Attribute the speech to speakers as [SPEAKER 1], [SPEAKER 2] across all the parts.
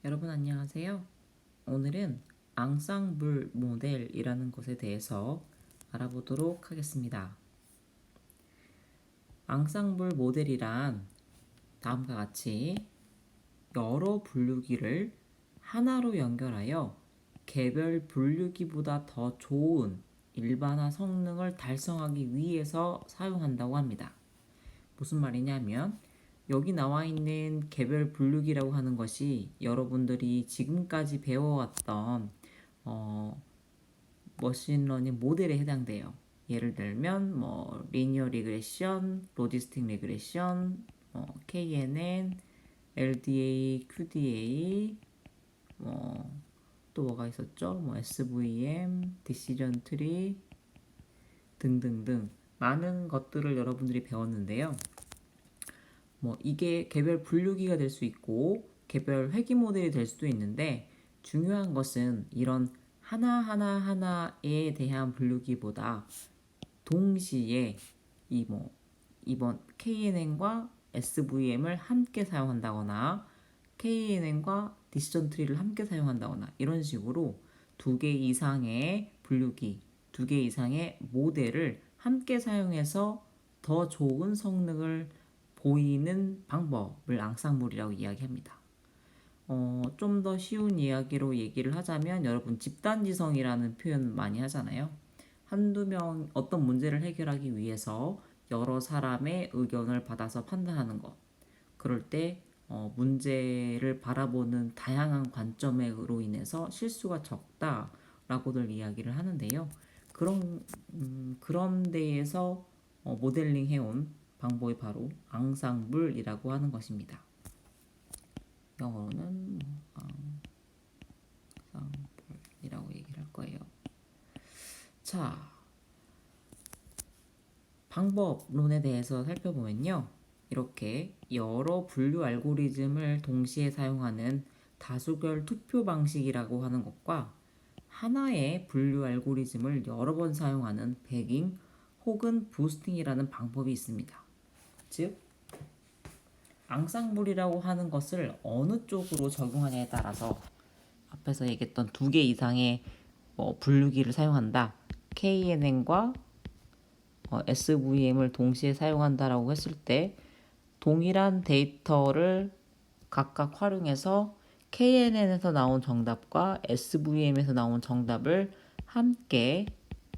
[SPEAKER 1] 여러분 안녕하세요. 오늘은 앙상블 모델이라는 것에 대해서 알아보도록 하겠습니다. 앙상블 모델이란 다음과 같이 여러 분류기를 하나로 연결하여 개별 분류기보다 더 좋은 일반화 성능을 달성하기 위해서 사용한다고 합니다. 무슨 말이냐면 여기 나와 있는 개별 분류기라고 하는 것이 여러분들이 지금까지 배워왔던 어, 머신러닝 모델에 해당돼요. 예를 들면 리니어 리그레션, 로지스틱 리그레션, KNN, LDA, QDA, 또 뭐가 있었죠? SVM, 디시전 트리 등등등 많은 것들을 여러분들이 배웠는데요. 이게 개별 분류기가 될 수 있고 개별 회귀 모델이 될 수도 있는데 중요한 것은 이런 하나에 대한 분류기보다 동시에 이번 KNN과 SVM을 함께 사용한다거나 KNN과 디시전 트리를 함께 사용한다거나 이런 식으로 두 개 이상의 분류기, 두 개 이상의 모델을 함께 사용해서 더 좋은 성능을 보이는 방법을 앙상블이라고 이야기합니다. 좀 더 쉬운 이야기로 얘기를 하자면 여러분 집단지성이라는 표현 많이 하잖아요. 한두 명 어떤 문제를 해결하기 위해서 여러 사람의 의견을 받아서 판단하는 것. 그럴 때 문제를 바라보는 다양한 관점으로 인해서 실수가 적다라고들 이야기를 하는데요. 그런 데에서 모델링 해온 방법이 바로 앙상블이라고 하는 것입니다. 영어로는 앙상블이라고 얘기를 할 거예요. 자, 방법론에 대해서 살펴보면요. 이렇게 여러 분류 알고리즘을 동시에 사용하는 다수결 투표 방식이라고 하는 것과 하나의 분류 알고리즘을 여러 번 사용하는 배깅 혹은 부스팅이라는 방법이 있습니다. 즉, 앙상블이라고 하는 것을 어느 쪽으로 적용하냐에 따라서 앞에서 얘기했던 두 개 이상의 분류기를 사용한다. KNN과 SVM을 동시에 사용한다라고 했을 때 동일한 데이터를 각각 활용해서 KNN에서 나온 정답과 SVM에서 나온 정답을 함께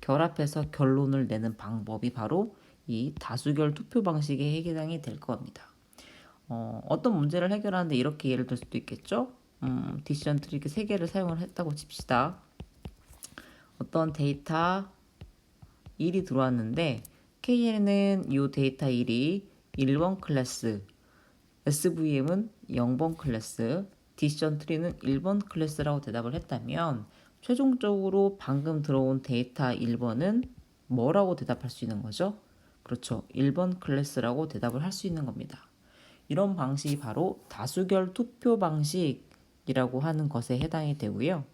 [SPEAKER 1] 결합해서 결론을 내는 방법이 바로 이 다수결 투표 방식에 해당이 될 겁니다. 어떤 문제를 해결하는데 이렇게 예를 들 수도 있겠죠? 디시전 트리 3개를 사용을 했다고 칩시다. 어떤 데이터 1이 들어왔는데 KN은 이 데이터 1이 1번 클래스, SVM은 0번 클래스, 디시전 트리는 1번 클래스라고 대답을 했다면 최종적으로 방금 들어온 데이터 1번은 뭐라고 대답할 수 있는 거죠? 그렇죠. 1번 클래스라고 대답을 할 수 있는 겁니다. 이런 방식이 바로 다수결 투표 방식이라고 하는 것에 해당이 되고요.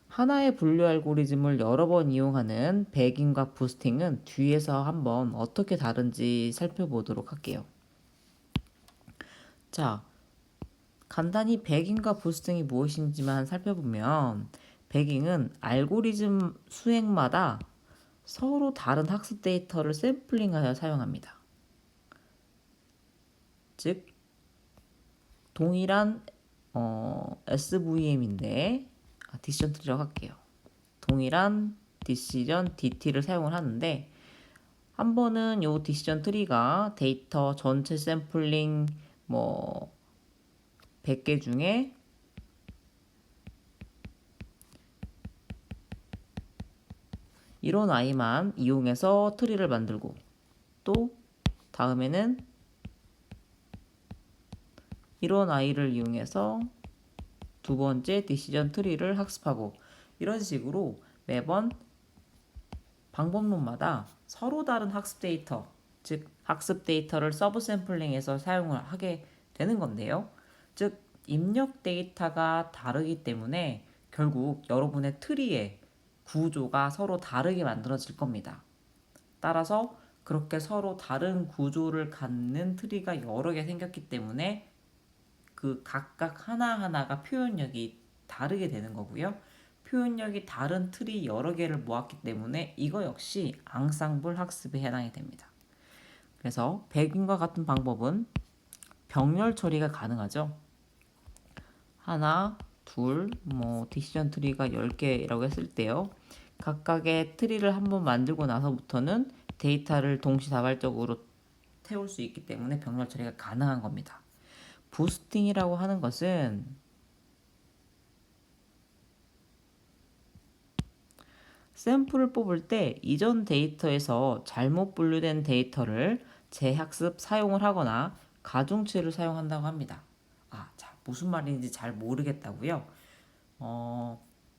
[SPEAKER 1] 하나의 분류 알고리즘을 여러 번 이용하는 배깅과 부스팅은 뒤에서 한번 어떻게 다른지 살펴보도록 할게요. 자, 간단히 배깅과 부스팅이 무엇인지만 살펴보면 배깅은 알고리즘 수행마다 서로 다른 학습 데이터를 샘플링하여 사용합니다. 즉, 동일한 SVM인데 디시전 트리라고 할게요. 동일한 디시전 DT를 사용을 하는데 한 번은 요 디시전 트리가 데이터 전체 샘플링 100개 중에 이런 아이만 이용해서 트리를 만들고 또 다음에는 이런 아이를 이용해서 두 번째 디시전 트리를 학습하고 이런 식으로 매번 방법론마다 서로 다른 학습 데이터, 즉 학습 데이터를 서브 샘플링해서 사용을 하게 되는 건데요. 즉 입력 데이터가 다르기 때문에 결국 여러분의 트리의 구조가 서로 다르게 만들어질 겁니다. 따라서 그렇게 서로 다른 구조를 갖는 트리가 여러 개 생겼기 때문에 그 각각 하나하나가 표현력이 다르게 되는 거고요. 표현력이 다른 틀이 여러 개를 모았기 때문에 이거 역시 앙상블 학습에 해당이 됩니다. 그래서 백인과 같은 방법은 병렬 처리가 가능하죠. 하나, 둘, 디시전 트리가 10개라고 했을 때요. 각각의 트리를 한번 만들고 나서부터는 데이터를 동시다발적으로 태울 수 있기 때문에 병렬 처리가 가능한 겁니다. 부스팅이라고 하는 것은 샘플을 뽑을 때 이전 데이터에서 잘못 분류된 데이터를 재학습 사용을 하거나 가중치를 사용한다고 합니다. 자, 무슨 말인지 잘 모르겠다고요?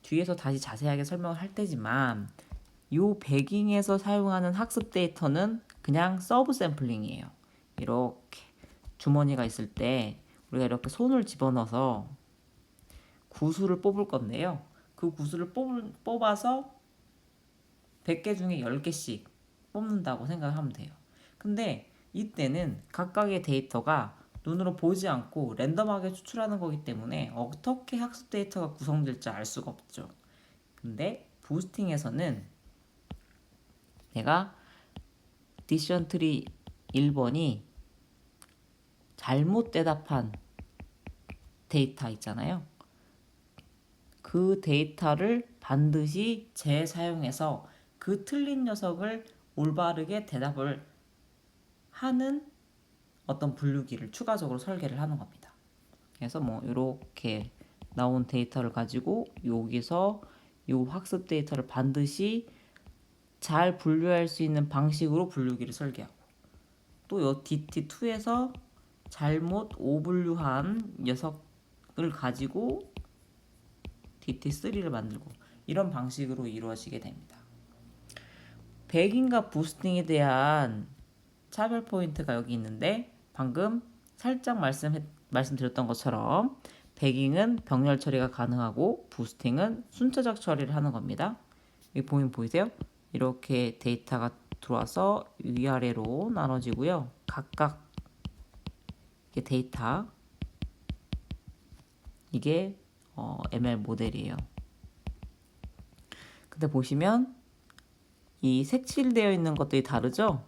[SPEAKER 1] 뒤에서 다시 자세하게 설명을 할 테지만 요 배깅에서 사용하는 학습 데이터는 그냥 서브 샘플링이에요. 이렇게 주머니가 있을 때 우리가 이렇게 손을 집어넣어서 구수를 뽑을 건데요. 그 구수를 뽑아서 100개 중에 10개씩 뽑는다고 생각하면 돼요. 근데 이때는 각각의 데이터가 눈으로 보지 않고 랜덤하게 추출하는 거기 때문에 어떻게 학습 데이터가 구성될지 알 수가 없죠. 근데 부스팅에서는 내가 디시전 트리 1번이 잘못 대답한 데이터 있잖아요. 그 데이터를 반드시 재사용해서 그 틀린 녀석을 올바르게 대답을 하는 어떤 분류기를 추가적으로 설계를 하는 겁니다. 그래서 이렇게 나온 데이터를 가지고 여기서 이 학습 데이터를 반드시 잘 분류할 수 있는 방식으로 분류기를 설계하고 또 이 DT2에서 잘못 오분류한 녀석을 가지고 DT3를 만들고 이런 방식으로 이루어지게 됩니다. 백인과 부스팅에 대한 차별 포인트가 여기 있는데 방금 살짝 말씀드렸던 것처럼 백인은 병렬 처리가 가능하고 부스팅은 순차적 처리를 하는 겁니다. 여기 보이세요? 이렇게 데이터가 들어와서 위아래로 나눠지고요. 각각 데이터 이게 ML 모델이에요. 근데 보시면 이 색칠되어 있는 것들이 다르죠?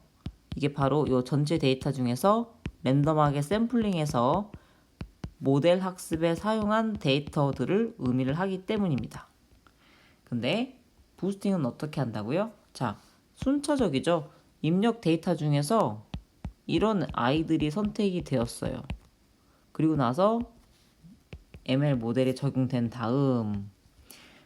[SPEAKER 1] 이게 바로 이 전체 데이터 중에서 랜덤하게 샘플링해서 모델 학습에 사용한 데이터들을 의미를 하기 때문입니다. 근데 부스팅은 어떻게 한다고요? 자, 순차적이죠. 입력 데이터 중에서 이런 아이들이 선택이 되었어요. 그리고 나서 ML 모델에 적용된 다음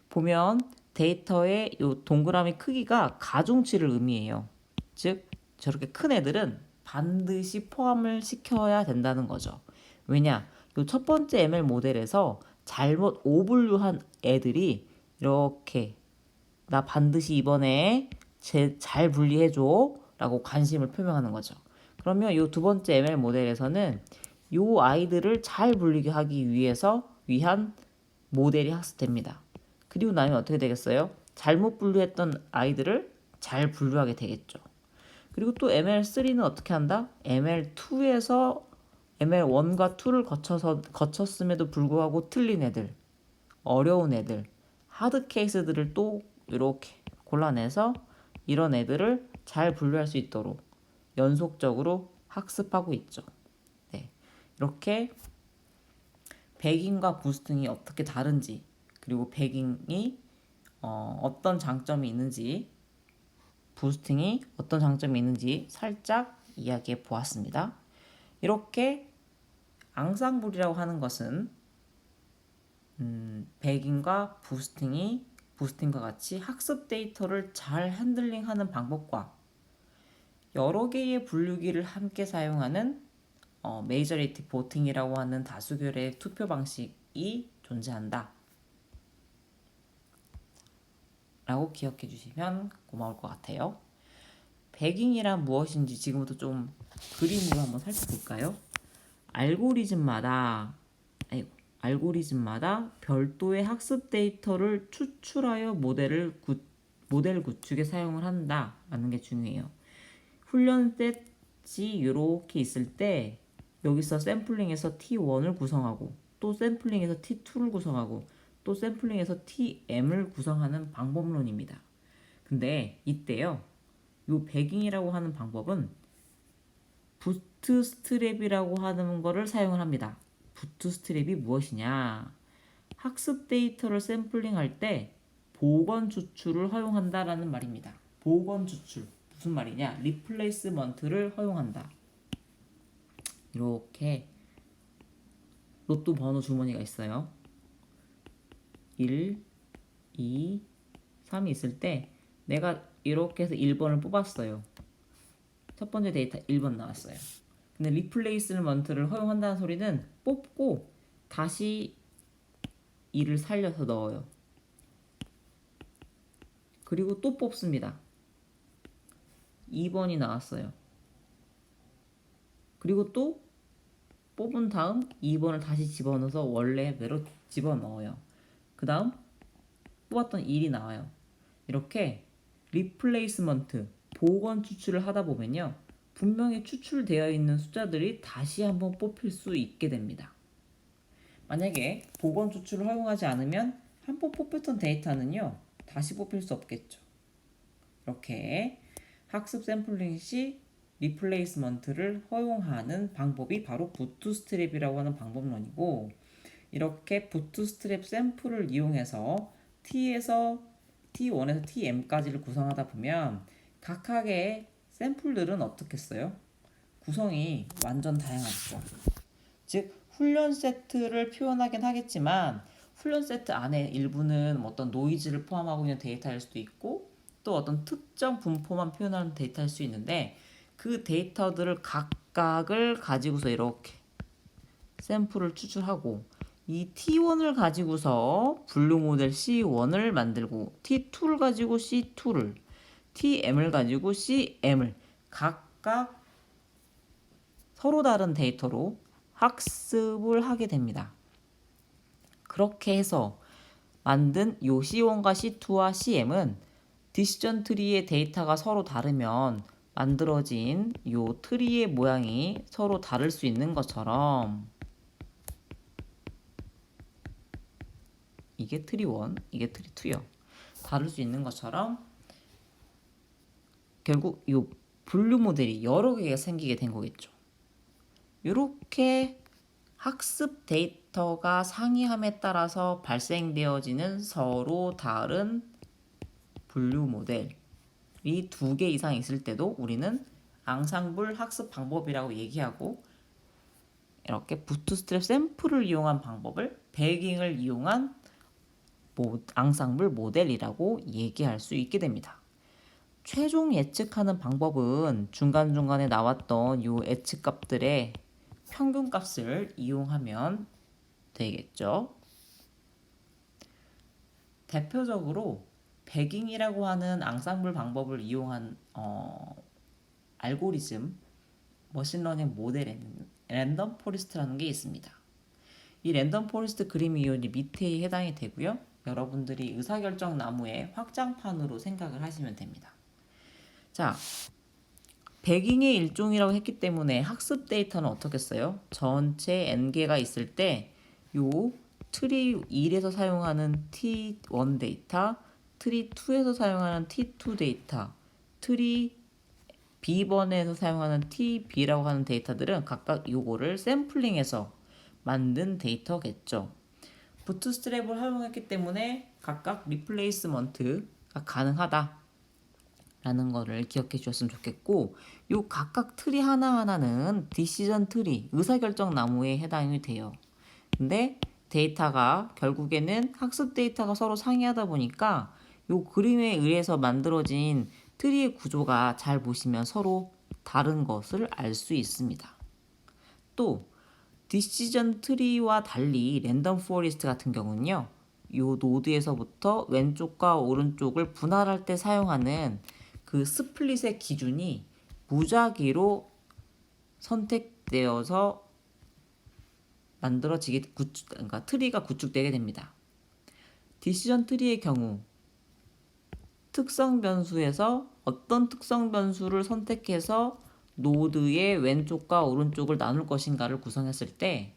[SPEAKER 1] 보면 데이터의 이 동그라미 크기가 가중치를 의미해요. 즉 저렇게 큰 애들은 반드시 포함을 시켜야 된다는 거죠. 왜냐? 이 첫 번째 ML 모델에서 잘못 오분류한 애들이 이렇게 나 반드시 이번에 잘 분리해줘 라고 관심을 표명하는 거죠. 그러면 이 두 번째 ML 모델에서는 이 아이들을 잘 분리게 하기 위한 모델이 학습됩니다. 그리고 나면 어떻게 되겠어요? 잘못 분류했던 아이들을 잘 분류하게 되겠죠. 그리고 또 ML3는 어떻게 한다? ML2에서 ML1과 2를 거쳤음에도 불구하고 틀린 애들, 어려운 애들, 하드 케이스들을 또 이렇게 골라내서 이런 애들을 잘 분류할 수 있도록 연속적으로 학습하고 있죠. 네, 이렇게 백인과 부스팅이 어떻게 다른지 그리고 백인이 어떤 장점이 있는지 부스팅이 어떤 장점이 있는지 살짝 이야기해 보았습니다. 이렇게 앙상블이라고 하는 것은 백인과 부스팅과 같이 학습 데이터를 잘 핸들링하는 방법과 여러 개의 분류기를 함께 사용하는 메이저리티 보팅이라고 하는 다수결의 투표 방식이 존재한다 라고 기억해 주시면 고마울 것 같아요. 배깅이란 무엇인지 지금부터 좀 그림으로 한번 살펴볼까요? 알고리즘마다 별도의 학습 데이터를 추출하여 모델 구축에 사용을 한다라는 게 중요해요. 훈련 셋이 이렇게 있을 때 여기서 샘플링에서 T1을 구성하고 또 샘플링에서 T2를 구성하고 또 샘플링에서 TM을 구성하는 방법론입니다. 근데 이때요. 요 배깅이라고 하는 방법은 부트스트랩이라고 하는 거를 사용을 합니다. 부트스트랩이 무엇이냐? 학습 데이터를 샘플링할 때 보건 추출을 허용한다라는 말입니다. 보건 추출 무슨 말이냐? 리플레이스먼트를 허용한다. 이렇게 로또 번호 주머니가 있어요. 1, 2, 3이 있을 때 내가 이렇게 해서 1번을 뽑았어요. 첫 번째 데이터 1번 나왔어요. 근데 리플레이스먼트를 허용한다는 소리는 뽑고 다시 2를 살려서 넣어요. 그리고 또 뽑습니다. 2번이 나왔어요. 그리고 또 뽑은 다음 2번을 다시 집어넣어서 원래대로 집어넣어요. 그 다음 뽑았던 1이 나와요. 이렇게 리플레이스먼트, 보건 추출을 하다 보면요. 분명히 추출되어 있는 숫자들이 다시 한번 뽑힐 수 있게 됩니다. 만약에 보건 추출을 허용하지 않으면 한 번 뽑혔던 데이터는요. 다시 뽑힐 수 없겠죠. 이렇게 학습 샘플링 시 리플레이스먼트를 허용하는 방법이 바로 부트스트랩이라고 하는 방법론이고, 이렇게 부트스트랩 샘플을 이용해서 T1에서 TM까지를 구성하다 보면 각각의 샘플들은 어떻겠어요? 구성이 완전 다양하죠. 즉 훈련 세트를 표현하긴 하겠지만 훈련 세트 안에 일부는 어떤 노이즈를 포함하고 있는 데이터일 수도 있고 또 어떤 특정 분포만 표현하는 데이터일 수 있는데 그 데이터들을 각각을 가지고서 이렇게 샘플을 추출하고 이 T1을 가지고서 분류 모델 C1을 만들고 T2를 가지고 C2를 TM을 가지고 CM을 각각 서로 다른 데이터로 학습을 하게 됩니다. 그렇게 해서 만든 요 C1과 C2와 CM은 디시전 트리의 데이터가 서로 다르면 만들어진 요 트리의 모양이 서로 다를 수 있는 것처럼 이게 트리 1, 이게 트리 2요. 다를 수 있는 것처럼 결국 요 분류 모델이 여러 개가 생기게 된 거겠죠. 이렇게 학습 데이터가 상이함에 따라서 발생되어지는 서로 다른 분류 모델이 2개 이상 있을 때도 우리는 앙상블 학습 방법이라고 얘기하고, 이렇게 부트스트랩 샘플을 이용한 방법을 배깅을 이용한 앙상블 모델이라고 얘기할 수 있게 됩니다. 최종 예측하는 방법은 중간중간에 나왔던 이 예측값들의 평균값을 이용하면 되겠죠. 대표적으로 배깅이라고 하는 앙상블 방법을 이용한 알고리즘 머신러닝 모델에는 랜덤 포레스트라는 게 있습니다. 이 랜덤 포레스트 그림 이온이 밑에 해당이 되고요. 여러분들이 의사결정 나무의 확장판으로 생각을 하시면 됩니다. 자, 배깅의 일종이라고 했기 때문에 학습 데이터는 어떻겠어요? 전체 n개가 있을 때 요 트리 1에서 사용하는 T1 데이터, 트리 2에서 사용하는 T2 데이터, 트리 B번에서 사용하는 TB라고 하는 데이터들은 각각 요거를 샘플링해서 만든 데이터겠죠. 부트스트랩을 활용했기 때문에 각각 리플레이스먼트가 가능하다 라는 거를 기억해 주셨으면 좋겠고, 요 각각 트리 하나하나는 디시전 트리, 의사결정 나무에 해당이 돼요. 근데 데이터가 결국에는 학습 데이터가 서로 상이하다 보니까 요 그림에 의해서 만들어진 트리의 구조가 잘 보시면 서로 다른 것을 알 수 있습니다. 또 디시전 트리와 달리 랜덤 포레스트 같은 경우는요, 요 노드에서부터 왼쪽과 오른쪽을 분할할 때 사용하는 그 스플릿의 기준이 무작위로 선택되어서 만들어지게 그러니까 트리가 구축되게 됩니다. 디시전 트리의 경우 특성 변수에서 어떤 특성 변수를 선택해서 노드의 왼쪽과 오른쪽을 나눌 것인가를 구성했을 때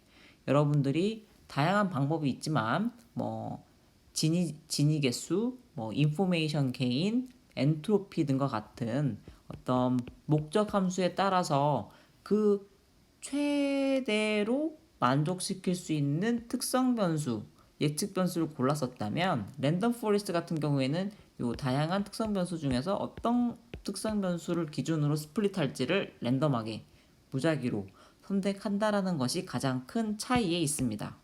[SPEAKER 1] 여러분들이 다양한 방법이 있지만 뭐 진위 개수, 뭐 인포메이션 게인, 엔트로피 등과 같은 어떤 목적 함수에 따라서 그 최대로 만족시킬 수 있는 특성 변수, 예측 변수를 골랐었다면 랜덤 포레스트 같은 경우에는 요 다양한 특성 변수 중에서 어떤 특성 변수를 기준으로 스플릿할지를 랜덤하게 무작위로 선택한다라는 것이 가장 큰 차이에 있습니다.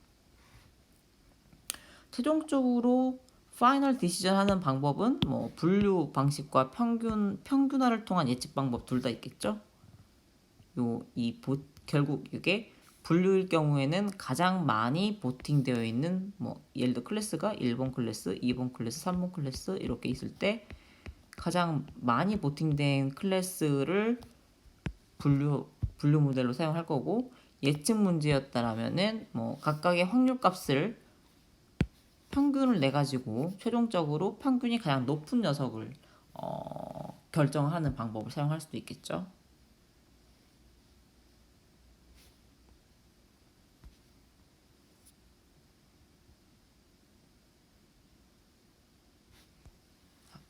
[SPEAKER 1] 최종적으로 파이널 디시전 하는 방법은 뭐 분류 방식과 평균화를 통한 예측 방법 둘 다 있겠죠. 결국 이게 분류일 경우에는 가장 많이 보팅되어 있는 뭐 예를 들어 클래스가 1번 클래스, 2번 클래스, 3번 클래스 이렇게 있을 때 가장 많이 보팅된 클래스를 분류 모델로 사용할 거고, 예측 문제였다라면은 뭐 각각의 확률 값을 평균을 내 가지고 최종적으로 평균이 가장 높은 녀석을 결정하는 방법을 사용할 수도 있겠죠.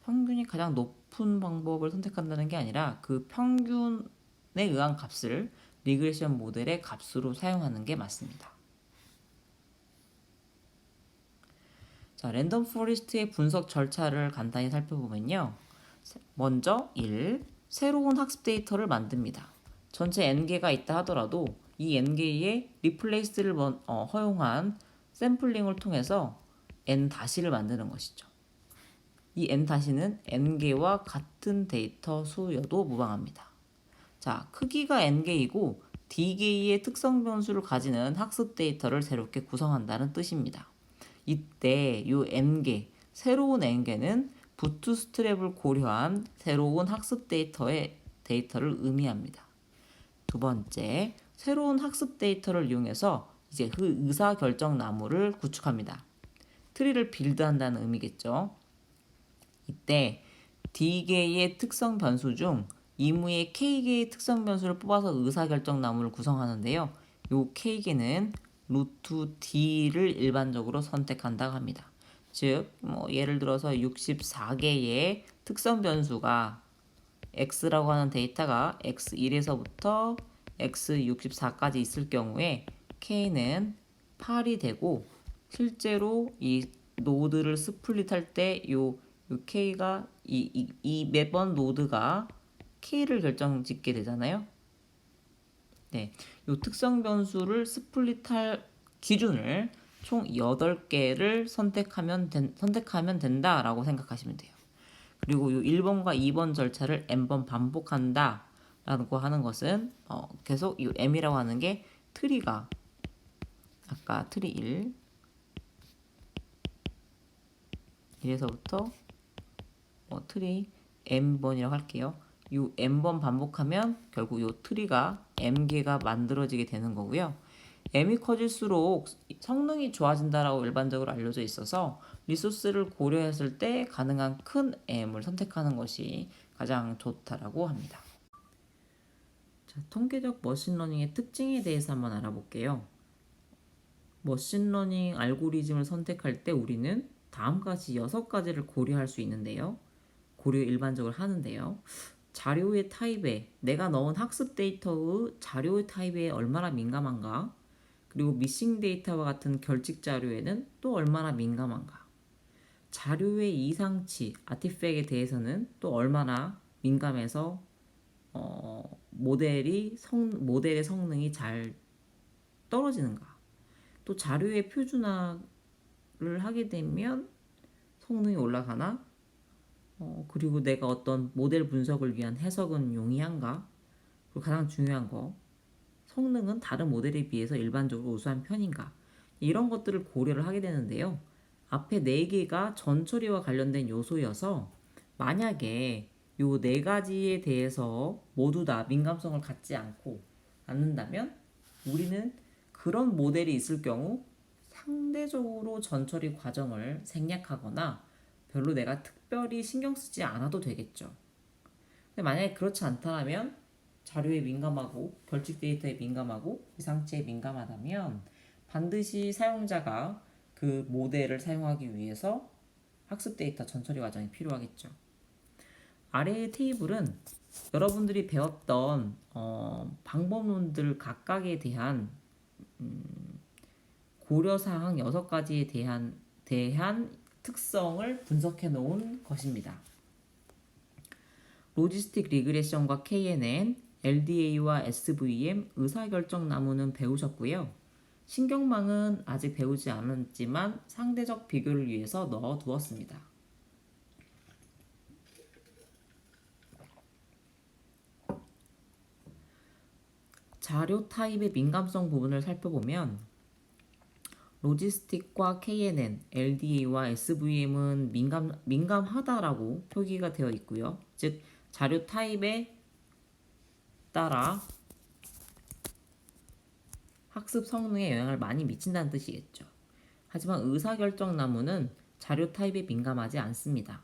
[SPEAKER 1] 평균이 가장 높은 방법을 선택한다는 게 아니라 그 평균에 의한 값을 리그레션 모델의 값으로 사용하는 게 맞습니다. 자, 랜덤 포레스트의 분석 절차를 간단히 살펴보면요. 먼저 1. 새로운 학습 데이터를 만듭니다. 전체 n개가 있다 하더라도 이 n개의 리플레이스를 허용한 샘플링을 통해서 n-를 만드는 것이죠. 이 n-는 n개와 같은 데이터 수여도 무방합니다. 자, 크기가 n개이고 d개의 특성 변수를 가지는 학습 데이터를 새롭게 구성한다는 뜻입니다. 이때 이 n개, 새로운 n개는 부트스트랩을 고려한 새로운 학습 데이터를 의미합니다. 두 번째, 새로운 학습 데이터를 이용해서 이제 그 의사결정 나무를 구축합니다. 트리를 빌드한다는 의미겠죠. 이때 D개의 특성 변수 중 이무의 K개의 특성 변수를 뽑아서 의사결정 나무를 구성하는데요. 이 K개는 루트 D를 일반적으로 선택한다고 합니다. 즉, 뭐 예를 들어서 64개의 특성 변수가 X라고 하는 데이터가 X1에서부터 X64까지 있을 경우에 K는 8이 되고, 실제로 이 노드를 스플릿할 때 요 K가 이 매번 노드가 K를 결정짓게 되잖아요. 네, 요 특성 변수를 스플릿할 기준을 총 8개를 선택하면 된다라고 생각하시면 돼요. 그리고 요 1번과 2번 절차를 n번 반복한다 라고 하는 것은 계속 이 m이라고 하는 게 트리가 아까 트리 1에서부터 트리 m번이라고 할게요. 이 m번 반복하면 결국 이 트리가 m개가 만들어지게 되는 거고요. m이 커질수록 성능이 좋아진다라고 일반적으로 알려져 있어서 리소스를 고려했을 때 가능한 큰 m을 선택하는 것이 가장 좋다라고 합니다. 자, 통계적 머신러닝의 특징에 대해서 한번 알아볼게요. 머신러닝 알고리즘을 선택할 때 우리는 다음과 같이 6가지를 고려할 수 있는데요. 고려 일반적으로 하는데요. 자료의 타입에 내가 넣은 학습 데이터의 자료의 타입에 얼마나 민감한가, 그리고 미싱 데이터와 같은 결직 자료에는 또 얼마나 민감한가, 자료의 이상치, 아티팩에 대해서는 또 얼마나 민감해서 모델의 성능이 잘 떨어지는가, 또 자료의 표준화를 하게 되면 성능이 올라가나, 그리고 내가 어떤 모델 분석을 위한 해석은 용이한가, 그리고 가장 중요한 거, 성능은 다른 모델에 비해서 일반적으로 우수한 편인가, 이런 것들을 고려를 하게 되는데요. 앞에 4개가 전처리와 관련된 요소여서 만약에 요 4가지에 대해서 모두 다 민감성을 갖지 않는다면 우리는 그런 모델이 있을 경우 상대적으로 전처리 과정을 생략하거나 별로 내가 특별히 신경 쓰지 않아도 되겠죠. 근데 만약에 그렇지 않다면 자료에 민감하고 결집 데이터에 민감하고 이상치에 민감하다면 반드시 사용자가 그 모델을 사용하기 위해서 학습 데이터 전처리 과정이 필요하겠죠. 아래의 테이블은 여러분들이 배웠던 방법론들 각각에 대한 고려사항 6가지에 대한 특성을 분석해 놓은 것입니다. 로지스틱 리그레션과 KNN, LDA와 SVM, 의사결정 나무는 배우셨고요. 신경망은 아직 배우지 않았지만 상대적 비교를 위해서 넣어 두었습니다. 자료 타입의 민감성 부분을 살펴보면 로지스틱과 KNN, LDA와 SVM은 민감하다라고 표기가 되어 있고요. 즉 자료 타입에 따라 학습 성능에 영향을 많이 미친다는 뜻이겠죠. 하지만 의사결정 나무는 자료 타입에 민감하지 않습니다.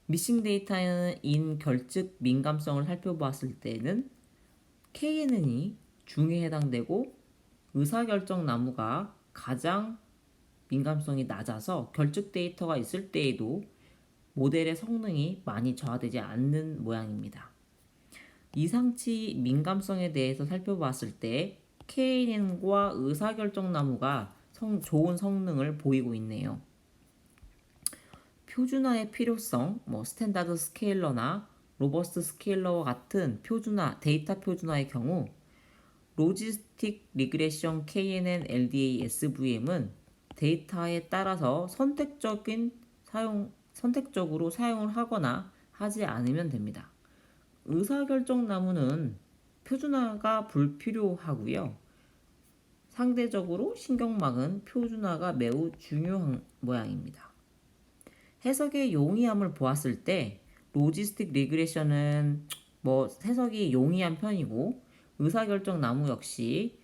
[SPEAKER 1] 미싱 데이터인 결집 민감성을 살펴보았을 때는 KNN이 중에 해당되고 의사결정 나무가 가장 민감성이 낮아서 결집 데이터가 있을 때에도 모델의 성능이 많이 저하되지 않는 모양입니다. 이상치 민감성에 대해서 살펴봤을 때 KNN과 의사결정 나무가 좋은 성능을 보이고 있네요. 표준화의 필요성, 스탠다드 스케일러나 로버스트 스케일러와 같은 데이터 표준화의 경우 로지스틱 리그레션 KNN, LDA, SVM은 데이터에 따라서 선택적으로 사용을 하거나 하지 않으면 됩니다. 의사결정 나무는 표준화가 불필요하고요. 상대적으로 신경망은 표준화가 매우 중요한 모양입니다. 해석의 용이함을 보았을 때 로지스틱 리그레션은 해석이 용이한 편이고 의사결정 나무 역시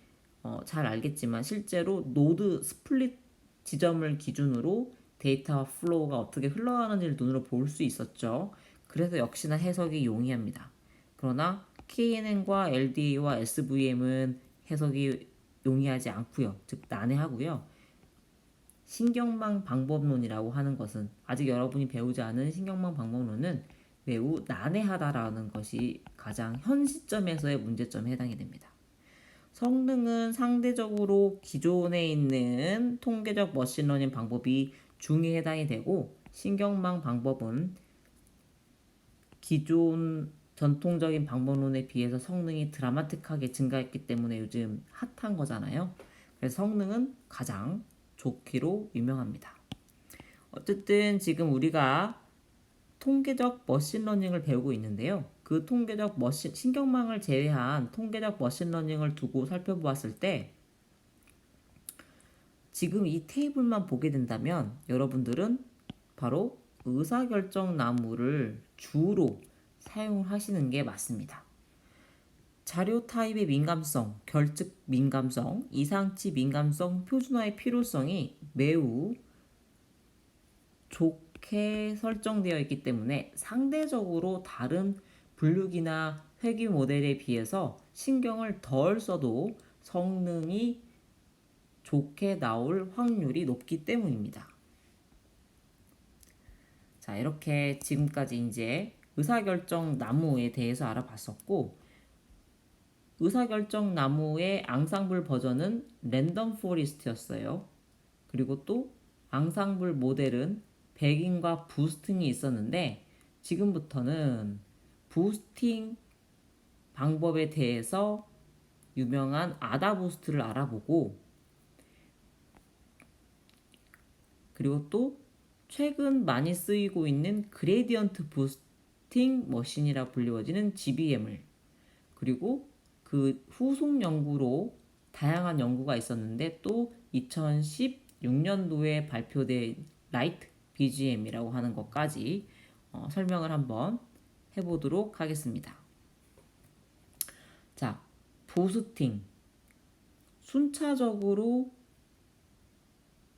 [SPEAKER 1] 잘 알겠지만 실제로 노드 스플릿 지점을 기준으로 데이터 플로우가 어떻게 흘러가는지를 눈으로 볼 수 있었죠. 그래서 역시나 해석이 용이합니다. 그러나 KNN과 LDA와 SVM은 해석이 용이하지 않고요. 즉 난해하고요. 신경망 방법론이라고 하는 것은 아직 여러분이 배우지 않은 신경망 방법론은 매우 난해하다라는 것이 가장 현 시점에서의 문제점에 해당이 됩니다. 성능은 상대적으로 기존에 있는 통계적 머신러닝 방법이 중에 해당이 되고 신경망 방법은 기존 전통적인 방법론에 비해서 성능이 드라마틱하게 증가했기 때문에 요즘 핫한 거잖아요. 그래서 성능은 가장 좋기로 유명합니다. 어쨌든 지금 우리가 통계적 머신러닝을 배우고 있는데요. 그 신경망을 제외한 통계적 머신러닝을 두고 살펴보았을 때 지금 이 테이블만 보게 된다면 여러분들은 바로 의사결정 나무를 주로 사용하시는 게 맞습니다. 자료 타입의 민감성, 결집 민감성, 이상치 민감성, 표준화의 필요성이 매우 좋게 설정되어 있기 때문에 상대적으로 다른 분류기나 회귀 모델에 비해서 신경을 덜 써도 성능이 좋게 나올 확률이 높기 때문입니다. 자, 이렇게 지금까지 이제 의사결정 나무에 대해서 알아봤었고 의사결정 나무의 앙상블 버전은 랜덤 포리스트였어요. 그리고 또 앙상블 모델은 백인과 부스팅이 있었는데 지금부터는 부스팅 방법에 대해서 유명한 아다부스트를 알아보고 그리고 또 최근 많이 쓰이고 있는 그레디언트 부스팅 머신이라 불리워지는 GBM을 그리고 그 후속 연구로 다양한 연구가 있었는데 또 2016년도에 발표된 라이트 BGM이라고 하는 것까지 설명을 한번 해보도록 하겠습니다. 자, 부스팅 순차적으로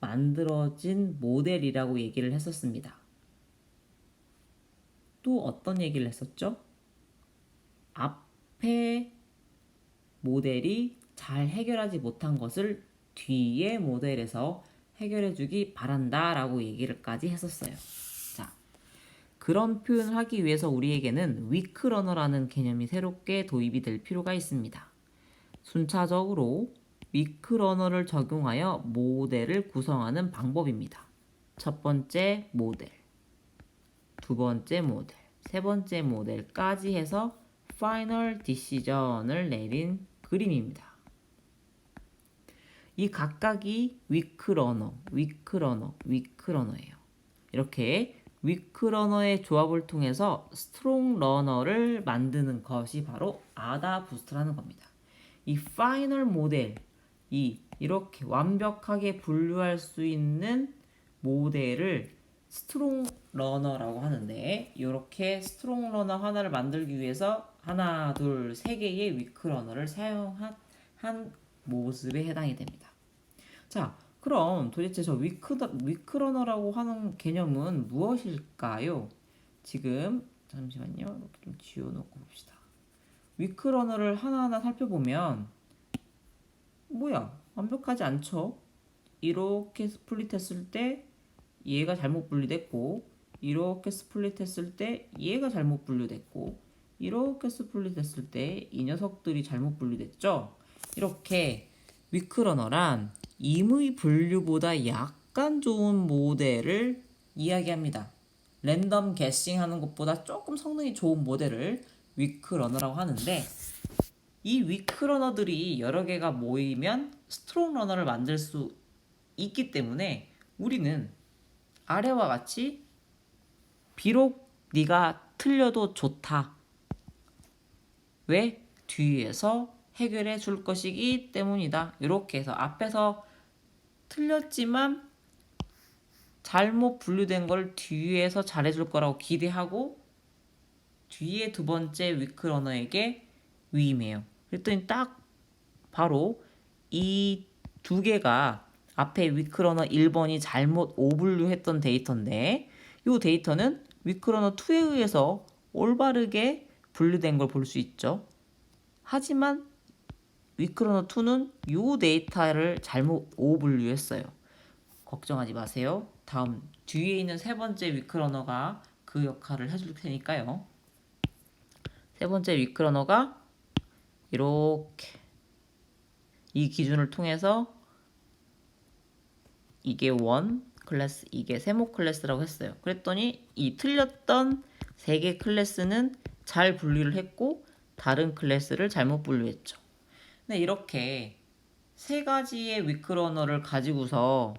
[SPEAKER 1] 만들어진 모델이라고 얘기를 했었습니다. 또 어떤 얘기를 했었죠? 앞에 모델이 잘 해결하지 못한 것을 뒤에 모델에서 해결해 주기 바란다 라고 얘기를까지 했었어요. 자, 그런 표현을 하기 위해서 우리에게는 위크러너라는 개념이 새롭게 도입이 될 필요가 있습니다. 순차적으로 위크러너를 적용하여 모델을 구성하는 방법입니다. 첫 번째 모델, 두 번째 모델, 세 번째 모델까지 해서 파이널 디시전을 내린 그림입니다. 이 각각이 위크러너예요. 이렇게 위크러너의 조합을 통해서 스트롱 러너를 만드는 것이 바로 아다부스트라는 겁니다. 이 파이널 모델, 이렇게 완벽하게 분류할 수 있는 모델을 스트롱 러너라고 하는데, 이렇게 스트롱 러너 하나를 만들기 위해서 하나, 둘, 세 개의 위크러너를 사용한 모습에 해당이 됩니다. 자, 그럼 도대체 저 위크러너라고 하는 개념은 무엇일까요? 지금 잠시만요. 이렇게 좀 지워놓고 봅시다. 위크러너를 하나하나 살펴보면 뭐야? 완벽하지 않죠? 이렇게 스플릿했을 때 얘가 잘못 분리됐고, 이렇게 스플릿했을 때 얘가 잘못 분류됐고, 이렇게 스플릿했을 때 이 녀석들이 잘못 분류됐죠? 이렇게 위크러너란 임의 분류보다 약간 좋은 모델을 이야기합니다. 랜덤 게싱 하는 것보다 조금 성능이 좋은 모델을 위크러너라고 하는데, 이 위크러너들이 여러 개가 모이면 스트롱 러너를 만들 수 있기 때문에 우리는 아래와 같이 비록 네가 틀려도 좋다. 왜? 뒤에서 해결해 줄 것이기 때문이다. 이렇게 해서 앞에서 틀렸지만 잘못 분류된 걸 뒤에서 잘해줄 거라고 기대하고 뒤에 두 번째 위크러너에게 위임해요. 그랬더니 딱 바로 이 두 개가 앞에 위크러너 1번이 잘못 오분류했던 데이터인데, 이 데이터는 위크러너 2에 의해서 올바르게 분류된 걸 볼 수 있죠. 하지만 위크러너 2는 이 데이터를 잘못 오분류했어요. 걱정하지 마세요. 다음 뒤에 있는 세 번째 위크러너가 그 역할을 해줄 테니까요. 세 번째 위크러너가 이렇게 이 기준을 통해서 이게 원 클래스, 이게 세모 클래스라고 했어요. 그랬더니 이 틀렸던 세 개 클래스는 잘 분류를 했고 다른 클래스를 잘못 분류했죠. 근데 이렇게 세 가지의 위크러너를 가지고서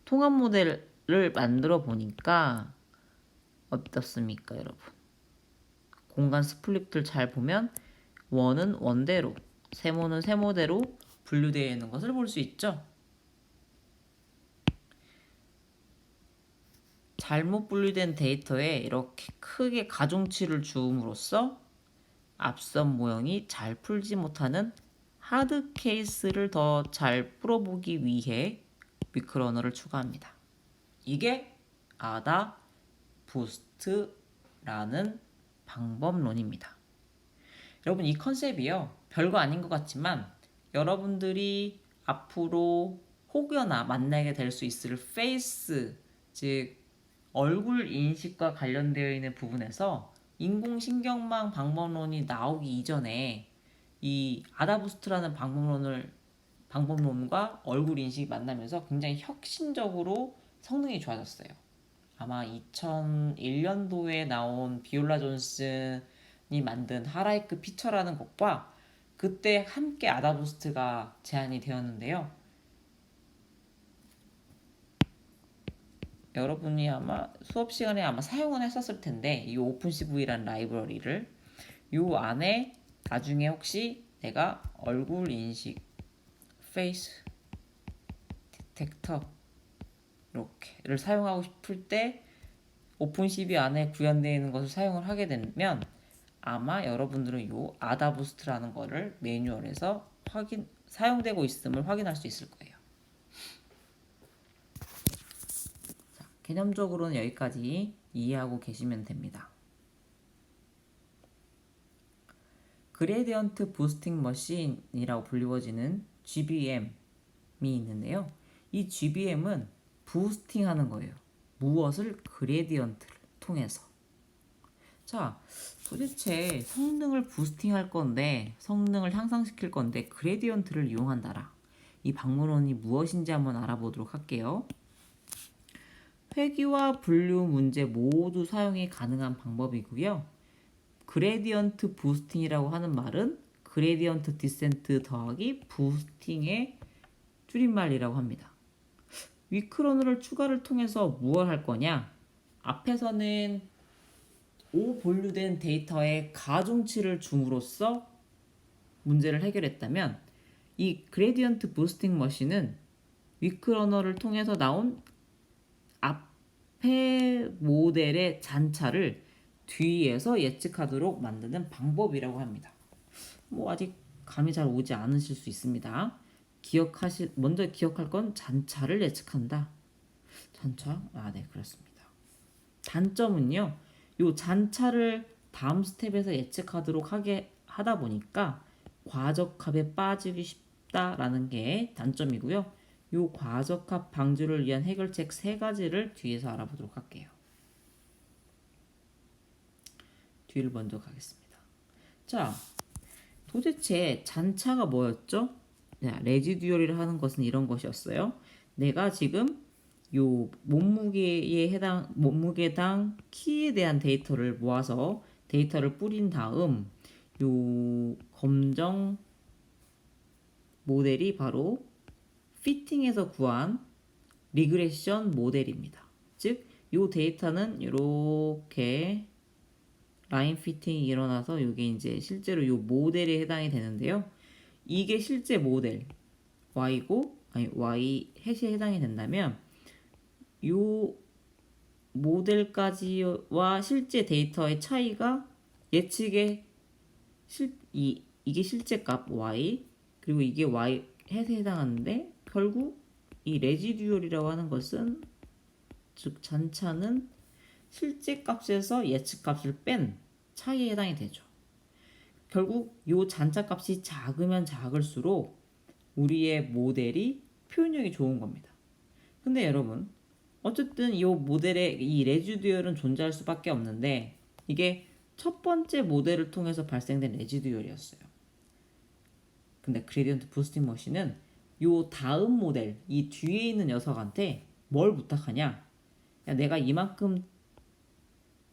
[SPEAKER 1] 통합 모델을 만들어 보니까 어떻습니까, 여러분? 공간 스플릿들 잘 보면 원은 원대로, 세모는 세모대로 분류되어 있는 것을 볼 수 있죠. 잘못 분류된 데이터에 이렇게 크게 가중치를 주음으로써 앞선 모형이 잘 풀지 못하는 하드 케이스를 더 잘 풀어보기 위해 위크러너를 추가합니다. 이게 아다 부스트라는 방법론입니다. 여러분, 이 컨셉이요, 별거 아닌 것 같지만 여러분들이 앞으로 혹여나 만나게 될 수 있을 페이스, 즉 얼굴 인식과 관련되어 있는 부분에서 인공신경망 방법론이 나오기 이전에 이 아다부스트라는 방법론과 얼굴 인식이 만나면서 굉장히 혁신적으로 성능이 좋아졌어요. 아마 2001년도에 나온 비올라 존슨이 만든 하라이크 피처라는 곡과 그때 함께 아다부스트가 제안이 되었는데요. 여러분이 아마 수업 시간에 아마 사용은 했었을 텐데, 이 오픈CV라는 라이브러리를 요 안에 나중에 혹시 내가 얼굴 인식 페이스 디텍터 이렇게를 사용하고 싶을 때 오픈CV 안에 구현되어 있는 것을 사용을 하게 되면 아마 여러분들은 요 아다부스트라는 거를 매뉴얼에서 사용되고 있음을 확인할 수 있을 거예요. 자, 개념적으로는 여기까지 이해하고 계시면 됩니다. 그레디언트 부스팅 머신이라고 불리워지는 GBM이 있는데요. 이 GBM은 부스팅 하는 거예요. 무엇을? 그레디언트를 통해서. 자, 도대체 성능을 부스팅 할 건데, 성능을 향상시킬 건데, 그레디언트를 이용한다라. 이 방문원이 무엇인지 한번 알아보도록 할게요. 회귀와 분류 문제 모두 사용이 가능한 방법이고요. 그레디언트 부스팅이라고 하는 말은 그레디언트 디센트 더하기 부스팅의 줄임말이라고 합니다. 위크러널을 추가를 통해서 무엇을 할 거냐? 앞에서는 분류된 데이터의 가중치를 줌으로써 문제를 해결했다면 이 그레디언트 부스팅 머신은 위크러널을 통해서 나온 앞에 모델의 잔차를 뒤에서 예측하도록 만드는 방법이라고 합니다. 아직 감이 잘 오지 않으실 수 있습니다. 먼저 기억할 건 잔차를 예측한다. 잔차? 네, 그렇습니다. 단점은요, 요 잔차를 다음 스텝에서 예측하도록 하다 보니까 과적합에 빠지기 쉽다라는 게 단점이고요. 요 과적합 방지를 위한 해결책 3가지를 뒤에서 알아보도록 할게요. 뒤를 먼저 가겠습니다. 자, 도대체 잔차가 뭐였죠? 레지듀얼이라 하는 것은 이런 것이었어요. 내가 지금 요 몸무게당 키에 대한 데이터를 모아서 데이터를 뿌린 다음 요 검정 모델이 바로 피팅에서 구한 리그레션 모델입니다. 즉, 요 데이터는 이렇게 라인 피팅이 일어나서 이게 이제 실제로 요 모델에 해당이 되는데요. 이게 실제 모델 y고 y 해시에 해당이 된다면 요 모델까지와 실제 데이터의 차이가 예측의 이게 실제 값 y 그리고 이게 y 해에 해당하는데 결국 이 레지듀얼이라고 하는 것은 즉 잔차는 실제 값에서 예측 값을 뺀 차이에 해당이 되죠. 결국 이 잔차 값이 작으면 작을수록 우리의 모델이 표현력이 좋은 겁니다. 근데 여러분, 어쨌든 이 모델에 이 레지듀얼은 존재할 수밖에 없는데 이게 첫 번째 모델을 통해서 발생된 레지듀얼이었어요. 근데 그레디언트 부스팅 머신은 이 다음 모델, 이 뒤에 있는 녀석한테 뭘 부탁하냐? 야, 내가 이만큼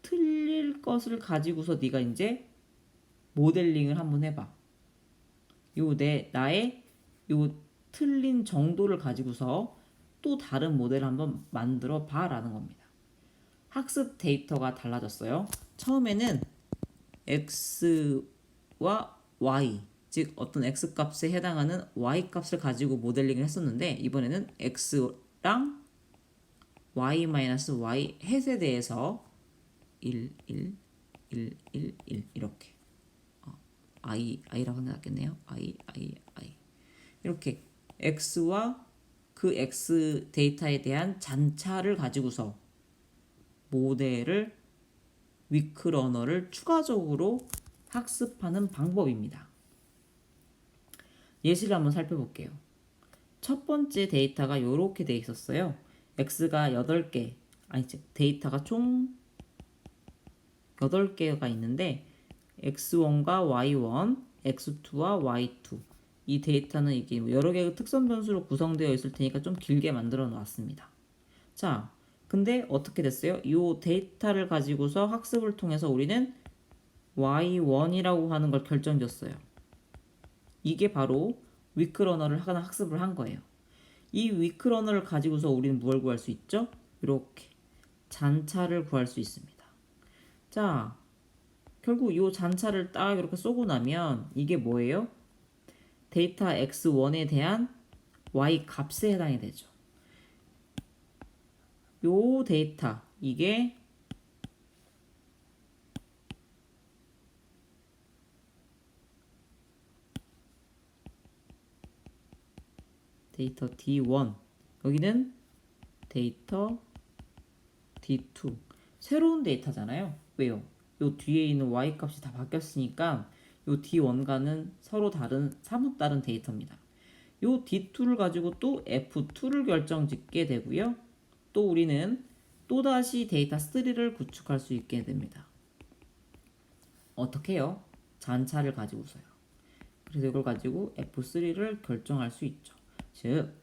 [SPEAKER 1] 틀릴 것을 가지고서 네가 이제 모델링을 한번 해봐. 나의 요 틀린 정도를 가지고서 또 다른 모델을 한번 만들어 봐라는 겁니다. 학습 데이터가 달라졌어요. 처음에는 x와 y, 즉 어떤 x 값에 해당하는 y 값을 가지고 모델링을 했었는데 이번에는 x랑 y-y 햇에 대해서 1, 1, 1, 1, 1 이렇게 i라고 하는 게 낫겠네요. i 이렇게 x와 그 x 데이터에 대한 잔차를 가지고서 모델을 위크러너를 추가적으로 학습하는 방법입니다. 예시를 한번 살펴볼게요. 첫 번째 데이터가 이렇게 돼 있었어요. x가 8개, 데이터가 총 8개가 있는데 x1과 y1, x2와 y2 이 데이터는 이게 여러 개의 특성 변수로 구성되어 있을 테니까 좀 길게 만들어 놨습니다. 자, 근데 어떻게 됐어요? 이 데이터를 가지고서 학습을 통해서 우리는 y1이라고 하는 걸 결정졌어요. 이게 바로 위크러너를 하거나 학습을 한 거예요. 이 위크러너를 가지고서 우리는 뭘 구할 수 있죠? 이렇게 잔차를 구할 수 있습니다. 자, 결국 이 잔차를 딱 이렇게 쏘고 나면 이게 뭐예요? 데이터 x1에 대한 y 값에 해당이 되죠. 요 데이터 이게 데이터 D1 여기는 데이터 D2 새로운 데이터잖아요. 왜요? 요 뒤에 있는 y 값이 다 바뀌었으니까 요 D1과는 서로 다른 사뭇 다른 데이터입니다. 요 D2를 가지고 또 F2를 결정짓게 되고요. 또 우리는 또다시 데이터 3를 구축할 수 있게 됩니다. 어떻게 해요? 잔차를 가지고서요. 그래서 이걸 가지고 F3를 결정할 수 있죠. 즉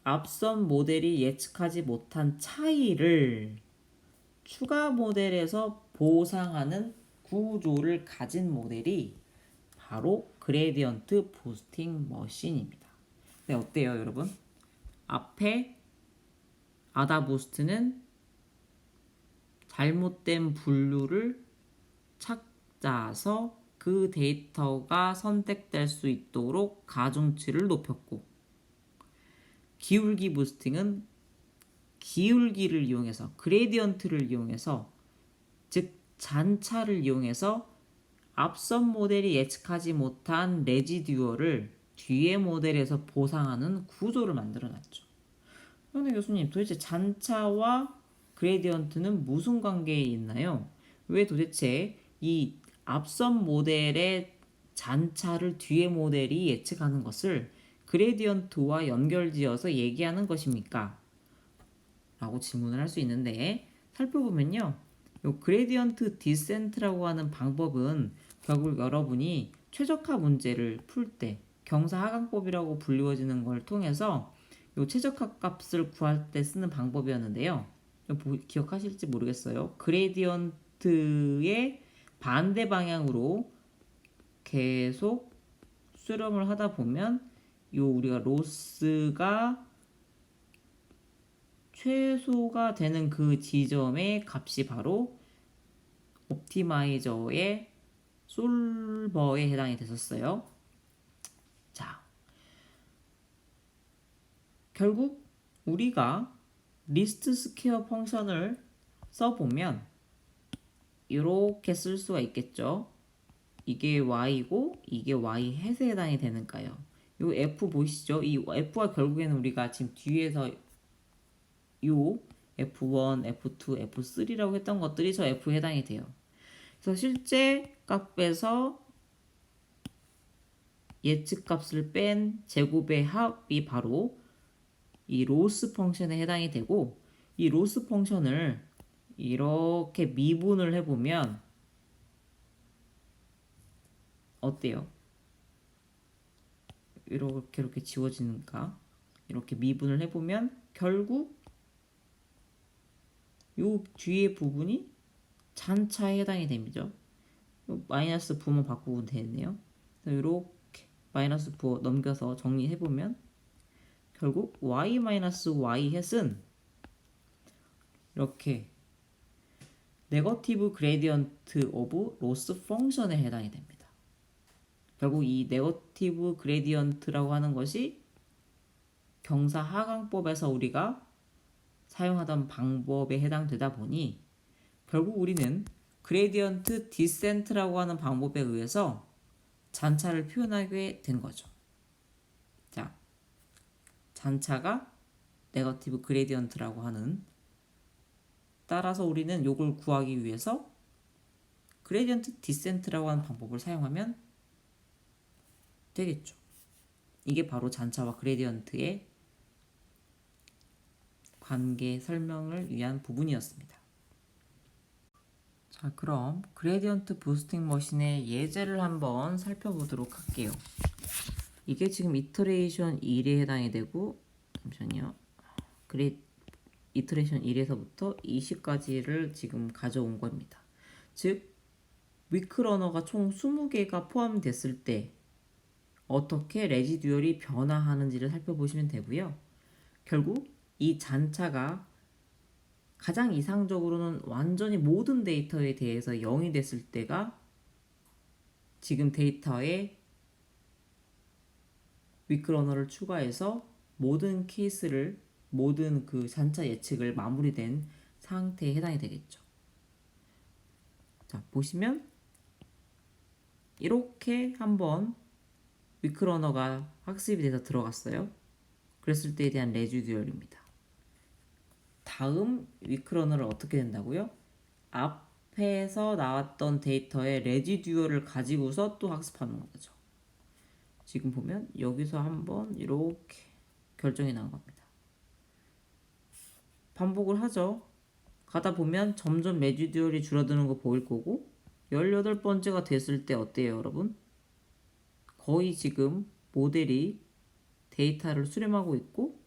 [SPEAKER 1] 앞선 모델이 예측하지 못한 차이를 추가 모델에서 보상하는 구조를 가진 모델이 바로 그레디언트 부스팅 머신입니다. 네, 어때요, 여러분? 앞에 아다 부스트는 잘못된 분류를 찾아서 그 데이터가 선택될 수 있도록 가중치를 높였고, 기울기 부스팅은 기울기를 이용해서 그레디언트를 이용해서 즉 잔차를 이용해서 앞선 모델이 예측하지 못한 레지듀어를 뒤의 모델에서 보상하는 구조를 만들어 놨죠. 그런데 교수님, 도대체 잔차와 그레디언트는 무슨 관계에 있나요? 왜 도대체 이 앞선 모델의 잔차를 뒤의 모델이 예측하는 것을 그레디언트와 연결지어서 얘기하는 것입니까? 라고 질문을 할 수 있는데, 살펴보면요, 요 그레디언트 디센트라고 하는 방법은 결국 여러분이 최적화 문제를 풀 때 경사하강법이라고 불리워지는 걸 통해서 요 최적화 값을 구할 때 쓰는 방법이었는데요. 기억하실지 모르겠어요. 그레디언트의 반대 방향으로 계속 수렴을 하다 보면 요 우리가 로스가 최소가 되는 그 지점의 값이 바로 옵티마이저의 솔버에 해당이 됐었어요. 자, 결국 우리가 리스트 스퀘어 펑션을 써보면 이렇게 쓸 수가 있겠죠. 이게 y고 이게 y 햇에 해당이 되는가요? 요 f 보이시죠? 이 f가 결국에는 우리가 지금 뒤에서 요 F1, F2, F3라고 했던 것들이 저 F에 해당이 돼요. 그래서 실제 값에서 예측 값을 뺀 제곱의 합이 바로 이 로스 펑션에 해당이 되고, 이 로스 펑션을 이렇게 미분을 해보면 어때요? 이렇게 지워지는가? 이렇게 미분을 해보면 결국 요 뒤에 부분이 잔차에 해당이 됩니다. 마이너스 부분 바꾸면 되겠네요. 이렇게 마이너스 부호 넘겨서 정리해보면 결국 y-y 햇은 이렇게 네거티브 그레디언트 오브 로스 펑션에 해당이 됩니다. 결국 이 네거티브 그레디언트라고 하는 것이 경사하강법에서 우리가 사용하던 방법에 해당되다 보니 결국 우리는 그레디언트 디센트라고 하는 방법에 의해서 잔차를 표현하게 된 거죠. 자, 잔차가 네거티브 그레디언트라고 하는, 따라서 우리는 이걸 구하기 위해서 그레디언트 디센트라고 하는 방법을 사용하면 되겠죠. 이게 바로 잔차와 그레디언트의 관계 설명을 위한 부분이었습니다. 자, 그럼 그레디언트 부스팅 머신의 예제를 한번 살펴보도록 할게요. 이게 지금 이터레이션 1에 해당이 되고, 잠시만요. 이터레이션 1에서부터 20까지를 지금 가져온 겁니다. 즉, 위크러너가 총 20개가 포함됐을 때 어떻게 레지듀얼이 변화하는지를 살펴보시면 되고요. 결국 이 잔차가 가장 이상적으로는 완전히 모든 데이터에 대해서 0이 됐을 때가 지금 데이터에 위크러너를 추가해서 모든 케이스를, 모든 그 잔차 예측을 마무리된 상태에 해당이 되겠죠. 자, 보시면 이렇게 한번 위크러너가 학습이 돼서 들어갔어요. 그랬을 때에 대한 레지듀얼입니다. 다음 위크러너를 어떻게 된다고요? 앞에서 나왔던 데이터의 레지듀얼을 가지고서 또 학습하는 거죠. 지금 보면 여기서 한번 이렇게 결정이 나온 겁니다. 반복을 하죠. 가다 보면 점점 레지듀얼이 줄어드는 거 보일 거고 18번째가 됐을 때 어때요, 여러분? 거의 지금 모델이 데이터를 수렴하고 있고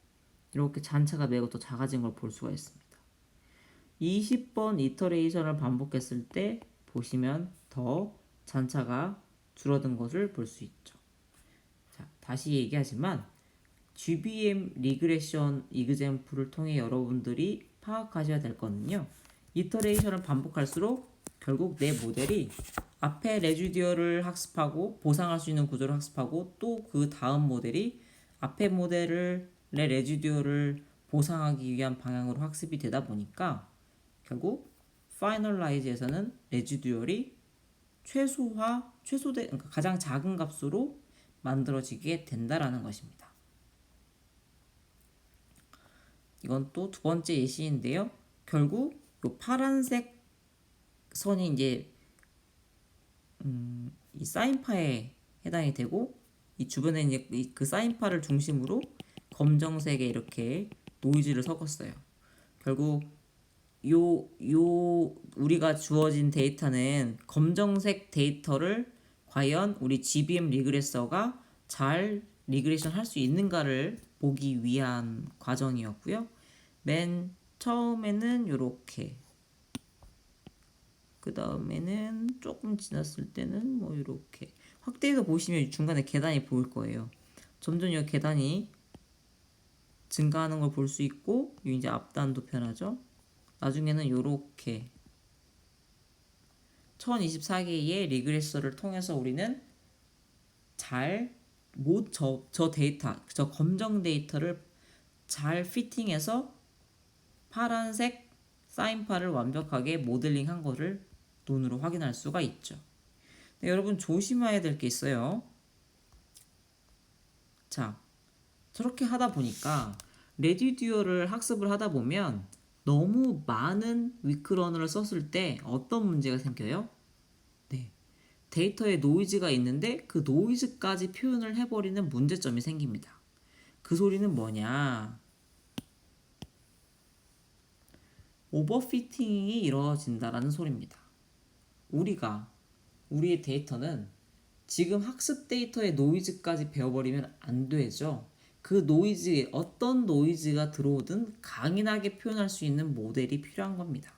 [SPEAKER 1] 이렇게 잔차가 매우 더 작아진 걸 볼 수가 있습니다. 20번 이터레이션을 반복했을 때 보시면 더 잔차가 줄어든 것을 볼 수 있죠. 자, 다시 얘기하지만 GBM 리그레션 이그젬플을 통해 여러분들이 파악하셔야 될 거는요. 이터레이션을 반복할수록 결국 내 모델이 앞에 레지듀얼을 학습하고 보상할 수 있는 구조를 학습하고 또 그 다음 모델이 앞에 모델을 내 레지듀얼을 보상하기 위한 방향으로 학습이 되다 보니까 결국 파이널라이즈에서는 레지듀얼이 그러니까 가장 작은 값으로 만들어지게 된다라는 것입니다. 이건 또 두 번째 예시인데요. 결국 이 파란색 선이 이제 이 사인파에 해당이 되고 이 주변에 이제 그 사인파를 중심으로 검정색에 이렇게 노이즈를 섞었어요. 결국 우리가 주어진 데이터는 검정색 데이터를 과연 우리 GBM 리그레서가 잘 리그레션 할 수 있는가를 보기 위한 과정이었고요. 맨 처음에는 이렇게, 그 다음에는 조금 지났을 때는 뭐 이렇게 확대해서 보시면 중간에 계단이 보일 거예요. 점점 이 계단이 증가하는 걸 볼 수 있고 이제 앞단도 변하죠. 나중에는 이렇게 1024개의 리그레서를 통해서 우리는 저 데이터, 저 검정 데이터를 잘 피팅해서 파란색 사인파를 완벽하게 모델링한 거를 눈으로 확인할 수가 있죠. 네, 여러분 조심해야 될 게 있어요. 자, 저렇게 하다 보니까 레지듀얼을 학습을 하다 보면 너무 많은 위크러너를 썼을 때 어떤 문제가 생겨요? 네, 데이터에 노이즈가 있는데 그 노이즈까지 표현을 해버리는 문제점이 생깁니다. 그 소리는 뭐냐? 오버피팅이 이루어진다라는 소리입니다. 우리의 데이터는 지금 학습 데이터의 노이즈까지 배워버리면 안 되죠. 그 노이즈, 어떤 노이즈가 들어오든 강인하게 표현할 수 있는 모델이 필요한 겁니다.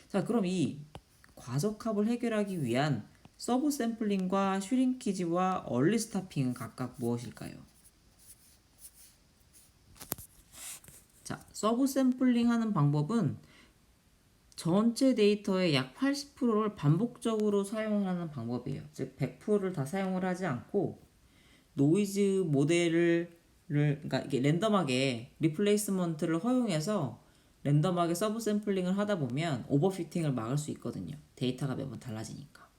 [SPEAKER 1] 자, 그럼 이 과적합을 해결하기 위한 서브 샘플링과 슈링키지와 얼리 스타핑은 각각 무엇일까요? 자, 서브 샘플링 하는 방법은 전체 데이터의 약 80%를 반복적으로 사용하는 방법이에요. 즉 100%를 다 사용을 하지 않고 노이즈 모델을 그러니까 이게 랜덤하게 리플레이스먼트를 허용해서 랜덤하게 서브 샘플링을 하다 보면 오버피팅을 막을 수 있거든요. 데이터가 매번 달라지니까.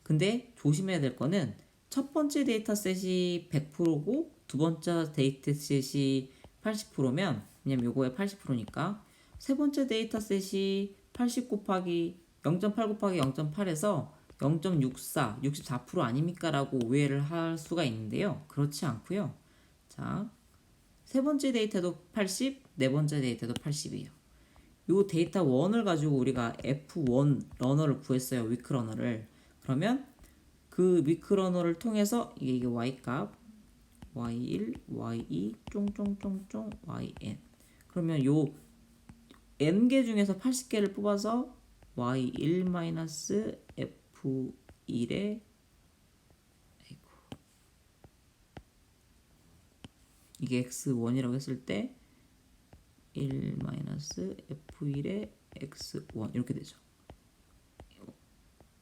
[SPEAKER 1] 근데 조심해야 될 거는 첫 번째 데이터셋이 100%고 두 번째 데이터셋이 80%면 왜냐면 요거의 80%니까 세 번째 데이터셋이 80 곱하기 0.8 곱하기 0.8에서 0.64, 64% 아닙니까? 라고 오해를 할 수가 있는데요. 그렇지 않고요. 자, 세 번째 데이터도 80, 네 번째 데이터도 80이에요. 요 데이터 1을 가지고 우리가 F1 러너를 구했어요. 위크 러너를. 그러면 그 위크 러너를 통해서 이게 Y값 Y1, Y2, 쫑쫑쫑쫑 YN. 그러면 요 N개 중에서 80개를 뽑아서 Y1-F1에 이게 X1이라고 했을 때 1-F1에 X1 이렇게 되죠.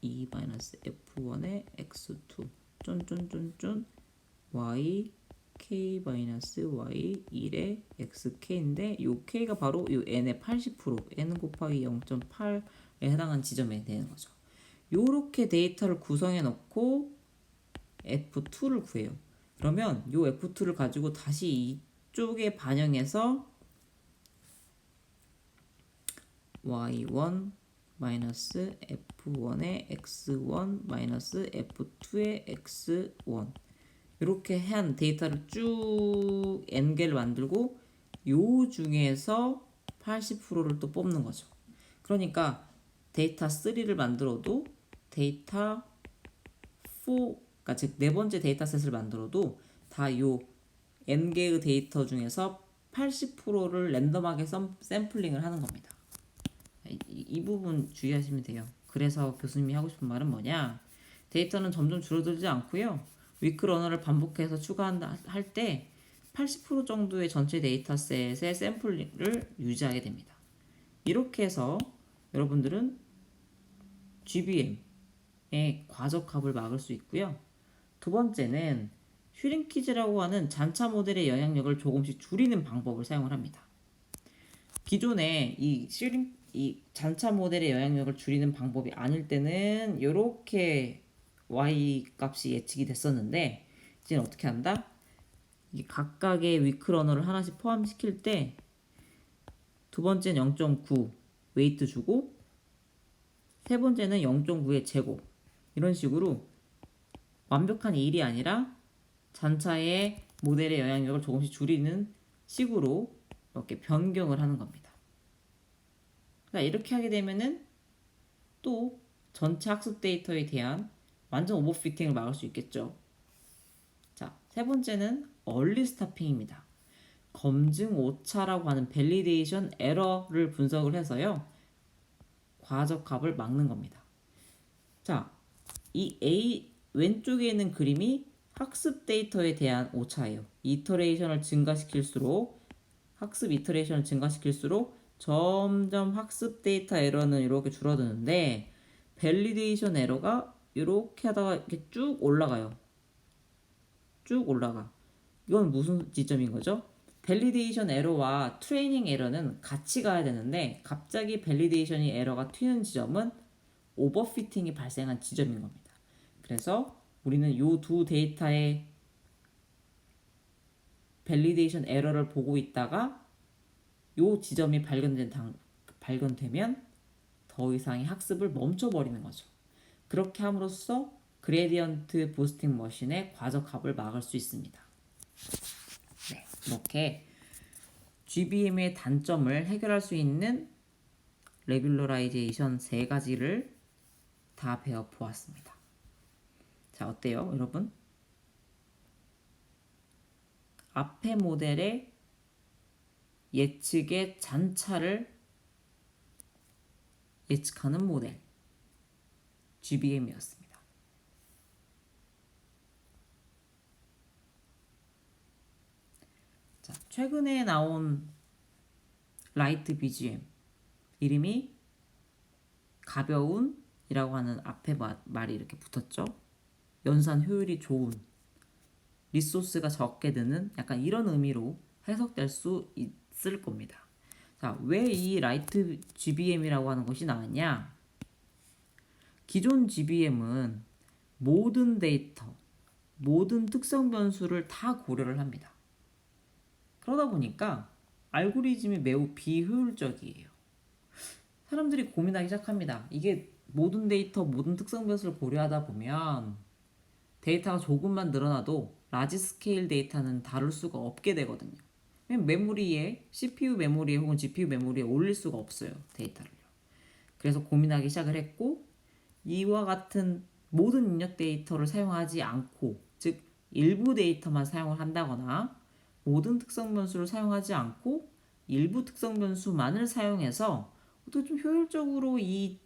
[SPEAKER 1] 2-F1에 X2 쫀쫀쫀쫀 Y K-Y1에 XK인데 요 K가 바로 요 N의 80% N 곱하기 0.8에 해당하는 지점에 되는 거죠. 요렇게 데이터를 구성해 놓고 F2를 구해요. 그러면 요 F2를 가지고 다시 이쪽에 반영해서 Y1 마이너스 F1의 X1 마이너스 F2의 X1 이렇게 한 데이터를 쭉 n개를 만들고 요 중에서 80%를 또 뽑는 거죠. 그러니까 데이터 3를 만들어도 데이터 4, 그러니까 즉 네 번째 데이터셋을 만들어도 다 요 n개의 데이터 중에서 80%를 랜덤하게 샘플링을 하는 겁니다. 이 부분 주의하시면 돼요. 그래서 교수님이 하고 싶은 말은 뭐냐? 데이터는 점점 줄어들지 않고요. 위크러너를 반복해서 추가한다 할 때 80% 정도의 전체 데이터셋의 샘플을 유지하게 됩니다. 이렇게 해서 여러분들은 GBM의 과적합을 막을 수 있고요. 두 번째는 슈링키즈라고 하는 잔차 모델의 영향력을 조금씩 줄이는 방법을 사용을 합니다. 기존에 이 잔차 모델의 영향력을 줄이는 방법이 아닐 때는 이렇게 y 값이 예측이 됐었는데 이제는 어떻게 한다? 이 각각의 위크러너를 하나씩 포함시킬 때 두 번째는 0.9 웨이트 주고 세 번째는 0.9의 제곱 이런 식으로 완벽한 일이 아니라 잔차의 모델의 영향력을 조금씩 줄이는 식으로 이렇게 변경을 하는 겁니다. 자, 이렇게 하게 되면은 또 전체 학습 데이터에 대한 완전 오버피팅을 막을 수 있겠죠. 자, 세 번째는 얼리 스타핑입니다. 검증 오차라고 하는 밸리데이션 에러를 분석을 해서요. 과적합을 막는 겁니다. 자, 이 A 왼쪽에 있는 그림이 학습 데이터에 대한 오차예요. 이터레이션을 증가시킬수록 학습 이터레이션을 증가시킬수록 점점 학습 데이터 에러는 이렇게 줄어드는데 밸리데이션 에러가 이렇게 하다가 이렇게 쭉 올라가요. 쭉 올라가. 이건 무슨 지점인 거죠? 밸리데이션 에러와 트레이닝 에러는 같이 가야 되는데 갑자기 밸리데이션이 에러가 튀는 지점은 오버피팅이 발생한 지점인 겁니다. 그래서 우리는 이 두 데이터의 밸리데이션 에러를 보고 있다가 이 지점이 발견되면 더 이상의 학습을 멈춰버리는 거죠. 그렇게 함으로써 그레디언트 부스팅 머신의 과적합을 막을 수 있습니다. 네, 이렇게 GBM의 단점을 해결할 수 있는 레귤러라이제이션 세 가지를 다 배워보았습니다. 자, 어때요, 여러분? 앞의 모델의 예측의 잔차를 예측하는 모델 GBM이었습니다. 자, 최근에 나온 라이트 BGM 이름이 가벼운이라고 하는 앞에 말이 이렇게 붙었죠. 연산 효율이 좋은, 리소스가 적게 드는 약간 이런 의미로 해석될 수 있을 겁니다. 자, 왜 이 라이트 GBM이라고 하는 것이 나왔냐? 기존 GBM은 모든 데이터, 모든 특성 변수를 다 고려를 합니다. 그러다 보니까 알고리즘이 매우 비효율적이에요. 사람들이 고민하기 시작합니다. 이게 모든 데이터, 모든 특성 변수를 고려하다 보면 데이터가 조금만 늘어나도 라지 스케일 데이터는 다룰 수가 없게 되거든요. 메모리에 CPU 메모리에 혹은 GPU 메모리에 올릴 수가 없어요. 데이터를요. 그래서 고민하기 시작을 했고 이와 같은 모든 입력 데이터를 사용하지 않고 즉 일부 데이터만 사용을 한다거나 모든 특성 변수를 사용하지 않고 일부 특성 변수만을 사용해서 어떻게 좀 효율적으로 이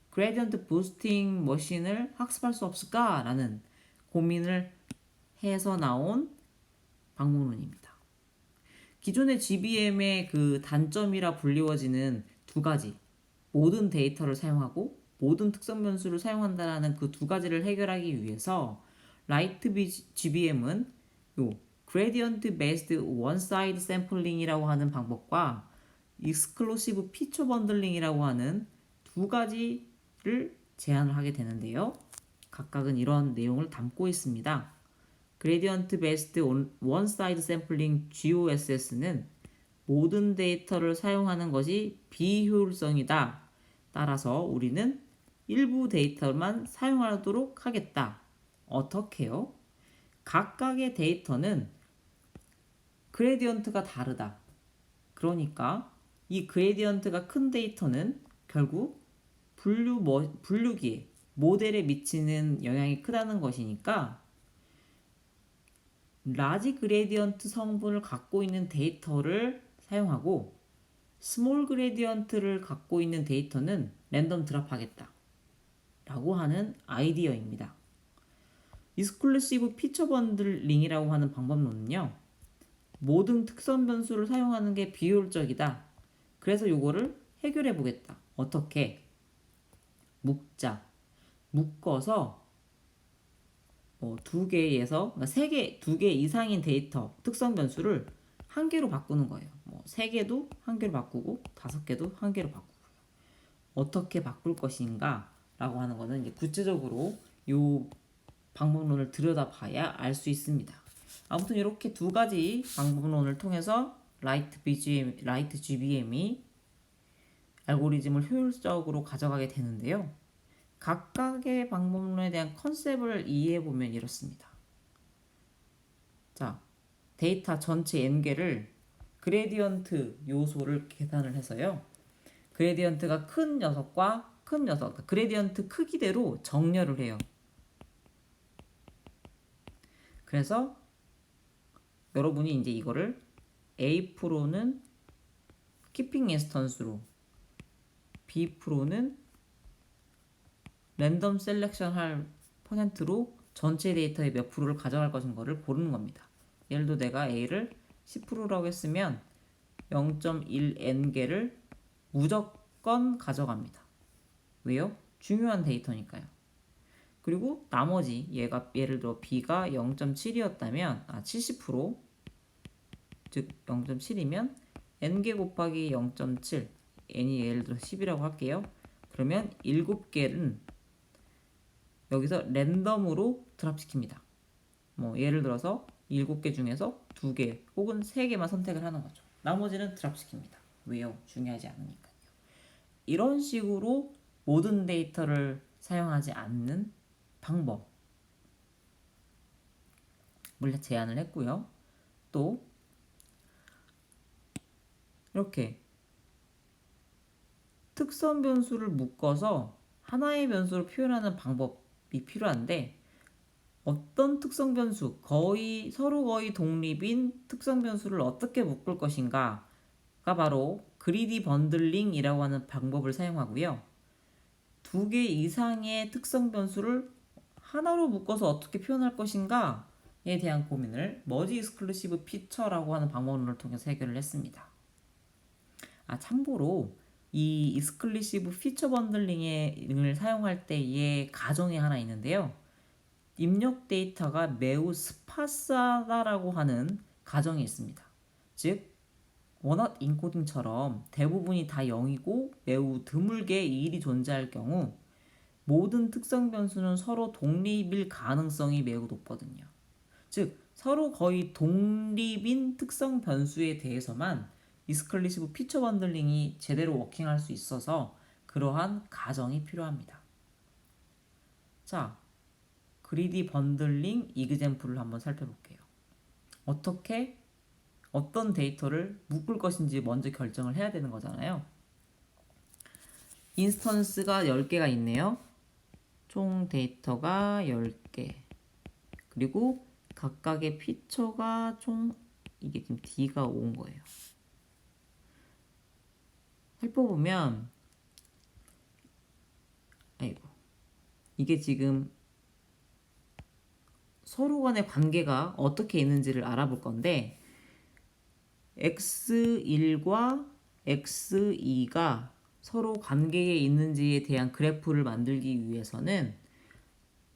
[SPEAKER 1] 그레디언트 부스팅 머신을 학습할 수 없을까라는 고민을 해서 나온 방법론입니다. 기존의 GBM의 그 단점이라 불리워지는 두 가지, 모든 데이터를 사용하고 모든 특성 변수를 사용한다는 그 두 가지를 해결하기 위해서 라이트 GBM은 요 Gradient Based One-Side Sampling이라고 하는 방법과 Exclusive Feature Bundling이라고 하는 두 가지를 제안을 하게 되는데요. 각각은 이런 내용을 담고 있습니다. Gradient Based One-Side Sampling GOSS는 모든 데이터를 사용하는 것이 비효율성이다. 따라서 우리는 일부 데이터만 사용하도록 하겠다. 어떻게요? 각각의 데이터는 그레디언트가 다르다. 그러니까 이 그레디언트가 큰 데이터는 결국 분류기에 모델에 미치는 영향이 크다는 것이니까 라지 그레디언트 성분을 갖고 있는 데이터를 사용하고 스몰 그레디언트를 갖고 있는 데이터는 랜덤 드랍하겠다 라고 하는 아이디어입니다. 익스클루시브 피처 번들링이라고 하는 방법론은요, 모든 특성 변수를 사용하는 게 비효율적이다. 그래서 요거를 해결해 보겠다. 어떻게? 묶어서 두 개에서 그러니까 두 개 이상인 데이터 특성 변수를 한 개로 바꾸는 거예요. 세 개도 한 개로 바꾸고 다섯 개도 한 개로 바꾸고요. 어떻게 바꿀 것인가라고 하는 거는 이제 구체적으로 요 방법론을 들여다봐야 알 수 있습니다. 아무튼 이렇게 두 가지 방법론을 통해서 라이트 GBM이 알고리즘을 효율적으로 가져가게 되는데요. 각각의 방법론에 대한 컨셉을 이해해보면 이렇습니다. 자, 데이터 전체 n개를 그레디언트 요소를 계산을 해서요. 그레디언트가 큰 녀석과 큰 녀석, 그레디언트 크기대로 정렬을 해요. 그래서 여러분이 이제 이거를 A%는 키핑 인스턴스로, B%는 랜덤 셀렉션 할 퍼센트로 전체 데이터의 몇 프로를 가져갈 것인가를 고르는 겁니다. 예를 들어 내가 A를 10%라고 했으면 0.1n개를 무조건 가져갑니다. 왜요? 중요한 데이터니까요. 그리고 나머지 예를 들어 B가 0.7이었다면 70% 즉 0.7이면 n개 곱하기 0.7 n이 예를 들어 10이라고 할게요. 그러면 7개는 여기서 랜덤으로 드랍시킵니다. 예를 들어서 7개 중에서 2개 혹은 3개만 선택을 하는 거죠. 나머지는 드랍시킵니다. 왜요? 중요하지 않으니까요. 이런 식으로 모든 데이터를 사용하지 않는 방법을 제안을 했고요. 또 이렇게 특성 변수를 묶어서 하나의 변수로 표현하는 방법이 필요한데, 어떤 특성 변수, 서로 거의 독립인 특성 변수를 어떻게 묶을 것인가가 바로 그리디 번들링이라고 하는 방법을 사용하고요. 2개 이상의 특성 변수를 하나로 묶어서 어떻게 표현할 것인가에 대한 고민을 머지 익스클루시브 피처라고 하는 방법론을 통해서 해결을 했습니다. 참고로 이 익스클루시브 피처 번들링을 사용할 때의 가정이 하나 있는데요. 입력 데이터가 매우 스파스하다라고 하는 가정이 있습니다. 즉, 원어트 인코딩처럼 대부분이 다 0이고 매우 드물게 1이 존재할 경우 모든 특성 변수는 서로 독립일 가능성이 매우 높거든요. 즉, 서로 거의 독립인 특성 변수에 대해서만 익스클루시브 피처 번들링이 제대로 워킹할 수 있어서 그러한 가정이 필요합니다. 자, 그리디 번들링 이그젬플을 한번 살펴볼게요. 어떤 데이터를 묶을 것인지 먼저 결정을 해야 되는 거잖아요. 인스턴스가 10개가 있네요. 총 데이터가 10개. 그리고 각각의 피처가 이게 지금 D가 온 거예요. 살펴보면 이게 지금 서로 간의 관계가 어떻게 있는지를 알아볼 건데, x1과 x2가 서로 관계에 있는지에 대한 그래프를 만들기 위해서는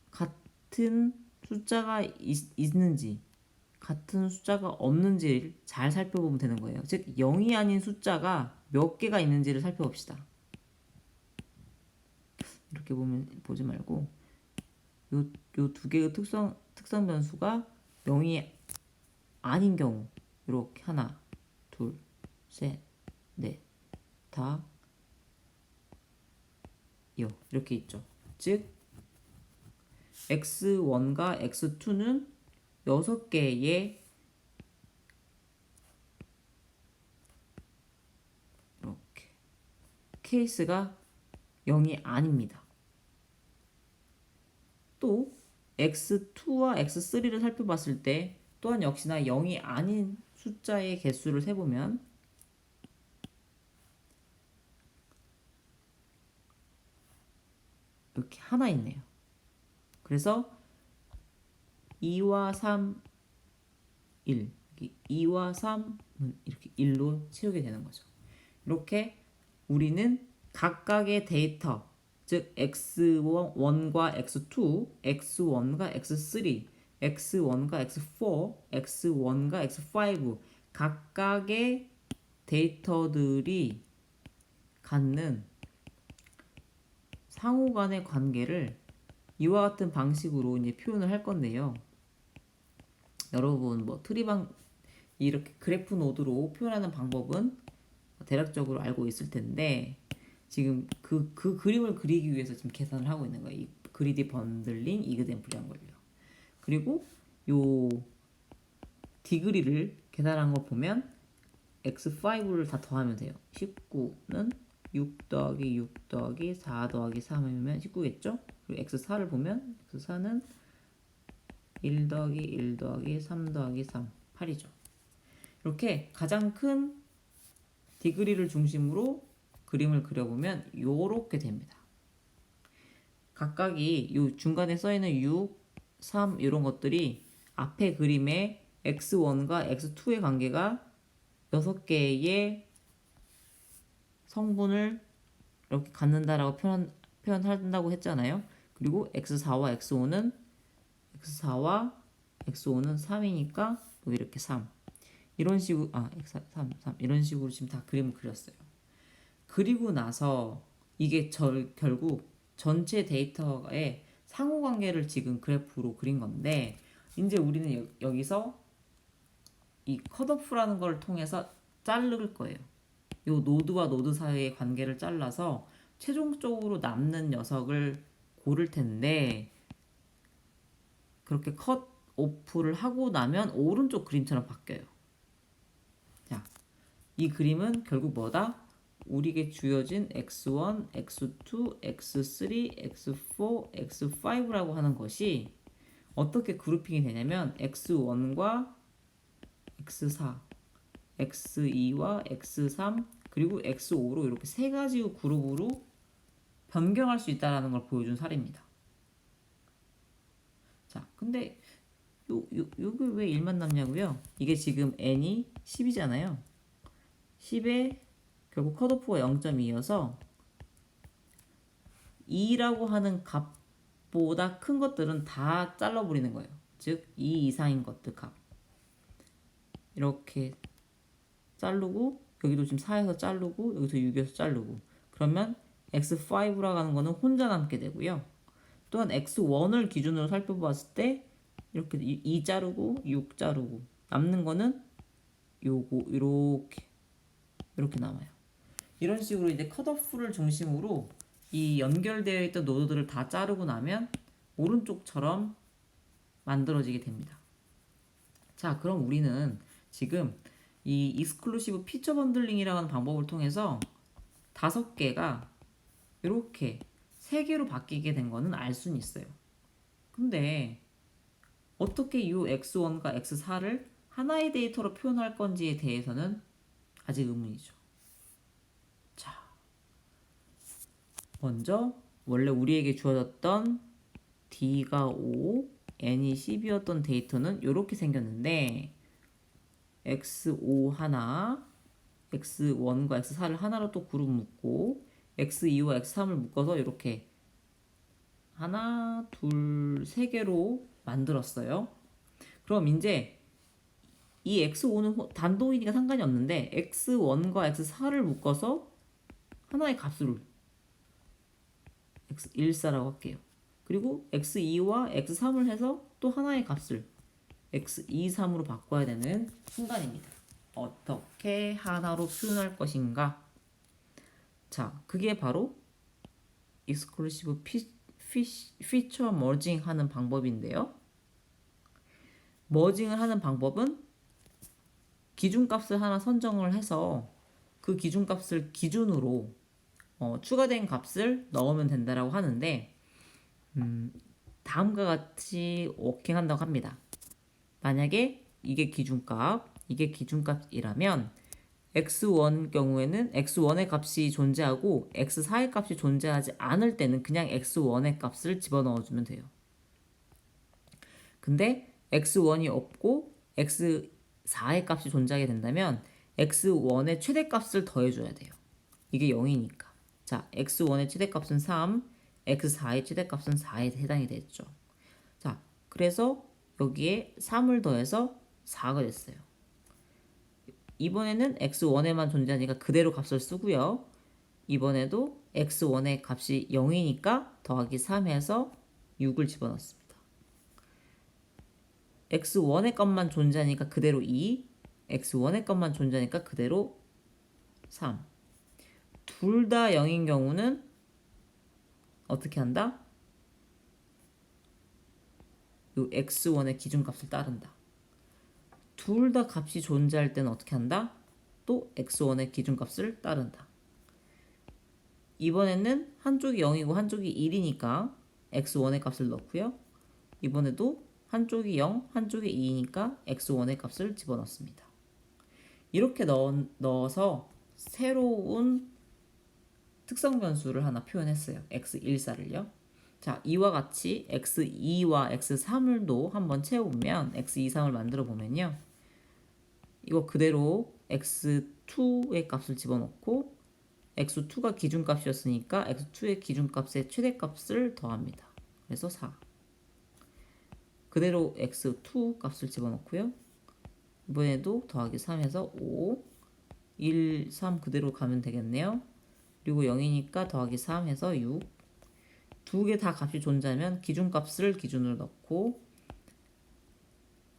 [SPEAKER 1] 같은 숫자가 있는지 같은 숫자가 없는지를 잘 살펴보면 되는 거예요. 즉 0이 아닌 숫자가 몇 개가 있는지를 살펴봅시다. 이렇게 보지 말고 요 두 개의 특성 변수가 0이 아닌 경우 이렇게 하나, 둘, 셋, 넷, 다 이렇게 있죠. 즉 x1과 x2는 6개의 이렇게 케이스가 0이 아닙니다. 또 x2와 x3를 살펴봤을 때 또한 역시나 0이 아닌 숫자의 개수를 세보면 이렇게 하나 있네요. 그래서 2와 3, 1 2와 3은 이렇게 1로 채우게 되는 거죠. 이렇게 우리는 각각의 데이터, 즉 x1과 x2, x1과 x3, x1과 x4, x1과 x5 각각의 데이터들이 갖는 상호 간의 관계를 이와 같은 방식으로 이제 표현을 할 건데요. 여러분 뭐 트리방 이렇게 그래프 노드로 표현하는 방법은 대략적으로 알고 있을 텐데 지금 그 그림을 그리기 위해서 지금 계산을 하고 있는 거예요. 이 그리디 번들링 이그젠플이란 걸요. 그리고 요 디그리를 계산한 거 보면 x5를 다 더하면 돼요. 19는 6 더하기 6 더하기 4 더하기 3이면 19겠죠? 그리고 x4를 보면 x4는 1 더하기 1 더하기 3 더하기 3 8이죠. 이렇게 가장 큰 디그리를 중심으로 그림을 그려보면 요렇게 됩니다. 각각이 요 중간에 써있는 6, 3 이런 것들이 앞에 그림의 x1과 x2의 관계가 6개의 성분을 이렇게 갖는다라고 표현한다고 했잖아요. 그리고 x4와 x5는 x4와 x5는 3이니까 또 이렇게 3 이런 식으로 x3 3 이런 식으로 지금 다 그림을 그렸어요. 그리고 나서 이게 결국 전체 데이터의 상호관계를 지금 그래프로 그린 건데 이제 우리는 여기서 이 컷오프라는 걸 통해서 자를 거예요. 이 노드와 노드 사이의 관계를 잘라서 최종적으로 남는 녀석을 고를 텐데 그렇게 컷 오프를 하고 나면 오른쪽 그림처럼 바뀌어요. 자, 이 그림은 결국 뭐다? 우리에게 주어진 x1, x2, x3, x4, x5라고 하는 것이 어떻게 그룹핑이 되냐면 x1과 x4, x2와 x3 그리고 x5로 이렇게 세 가지 그룹으로 변경할 수 있다는 걸 보여준 사례입니다. 자, 근데 여기 왜 1만 남냐고요? 이게 지금 n이 10이잖아요. 10에 결국 컷오프가 0.2여서 2라고 하는 값보다 큰 것들은 다 잘라버리는 거예요. 즉 2 이상인 것들 값 이렇게 자르고 여기도 지금 4에서 자르고 여기서 6에서 자르고 그러면 x5라고 하는 거는 혼자 남게 되고요. 또한 x1을 기준으로 살펴봤을 때 이렇게 2 자르고 6 자르고 남는 거는 요거 이렇게 남아요. 이런 식으로 이제 컷오프를 중심으로 이 연결되어 있던 노드들을 다 자르고 나면 오른쪽처럼 만들어지게 됩니다. 자, 그럼 우리는 지금 이 익스클루시브 피처 번들링이라는 방법을 통해서 5개가 이렇게 3개로 바뀌게 된 거는 알 수는 있어요. 근데 어떻게 이 x1과 x4를 하나의 데이터로 표현할 건지에 대해서는 아직 의문이죠. 자, 먼저 원래 우리에게 주어졌던 D가 5, N이 10이었던 데이터는 이렇게 생겼는데 X5 하나, X1과 X4를 하나로 또 그룹 묶고 X2와 X3을 묶어서 이렇게 하나, 둘, 세 개로 만들었어요. 그럼 이제 이 X5는 단도이니까 상관이 없는데 X1과 X4를 묶어서 하나의 값을 X14라고 할게요. 그리고 X2와 X3을 해서 또 하나의 값을 X23으로 바꿔야 되는 순간입니다. 어떻게 하나로 표현할 것인가? 자, 그게 바로 익스클루시브 피처 머징 하는 방법인데요. 머징을 하는 방법은 기준값을 하나 선정을 해서 그 기준값을 기준으로 추가된 값을 넣으면 된다라고 하는데 다음과 같이 워킹한다고 합니다. 만약에 이게 기준값이라면 x1 경우에는 x1의 값이 존재하고 x4의 값이 존재하지 않을 때는 그냥 x1의 값을 집어넣어주면 돼요. 근데 x1이 없고 x4의 값이 존재하게 된다면 x1의 최대값을 더해줘야 돼요. 이게 0이니까. 자, x1의 최대값은 3, x4의 최대값은 4에 해당이 됐죠. 자, 그래서 여기에 3을 더해서 4가 됐어요. 이번에는 x1에만 존재하니까 그대로 값을 쓰고요. 이번에도 x1의 값이 0이니까 더하기 3해서 6을 집어넣습니다. x1의 값만 존재하니까 그대로 2, x1의 값만 존재하니까 그대로 3. 둘 다 0인 경우는 어떻게 한다? 이 x1의 기준값을 따른다. 둘 다 값이 존재할 때는 어떻게 한다? 또 x1의 기준값을 따른다. 이번에는 한쪽이 0이고 한쪽이 1이니까 x1의 값을 넣고요. 이번에도 한쪽이 0, 한쪽이 2이니까 x1의 값을 집어넣습니다. 이렇게 넣어서 새로운 특성 변수를 하나 표현했어요. x14를요. 자, 이와 같이 x2와 x3을도 한번 채워보면 x2, 3을 만들어 보면요. 이거 그대로 x2의 값을 집어넣고 x2가 기준값이었으니까 x2의 기준값의 최대값을 더합니다. 그래서 4. 그대로 x2 값을 집어넣고요. 이번에도 더하기 3해서 5, 1, 3 그대로 가면 되겠네요. 그리고 0이니까 더하기 3 해서 6. 두 개 다 값이 존재하면 기준값을 기준으로 넣고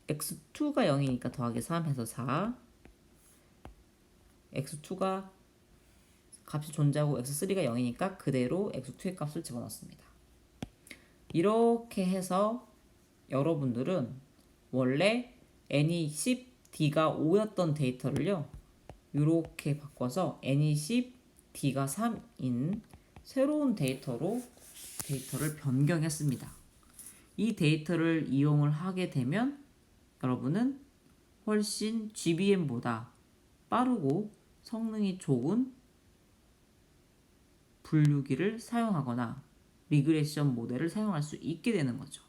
[SPEAKER 1] x2가 0이니까 더하기 3 해서 4. x2가 값이 존재하고 x3가 0이니까 그대로 x2의 값을 집어넣습니다. 이렇게 해서 여러분들은 원래 n이 10, d가 5였던 데이터를요. 이렇게 바꿔서 n이 10, d가 3인 새로운 데이터를 변경했습니다. 이 데이터를 이용을 하게 되면 여러분은 훨씬 GBM보다 빠르고 성능이 좋은 분류기를 사용하거나 리그레션 모델을 사용할 수 있게 되는 거죠.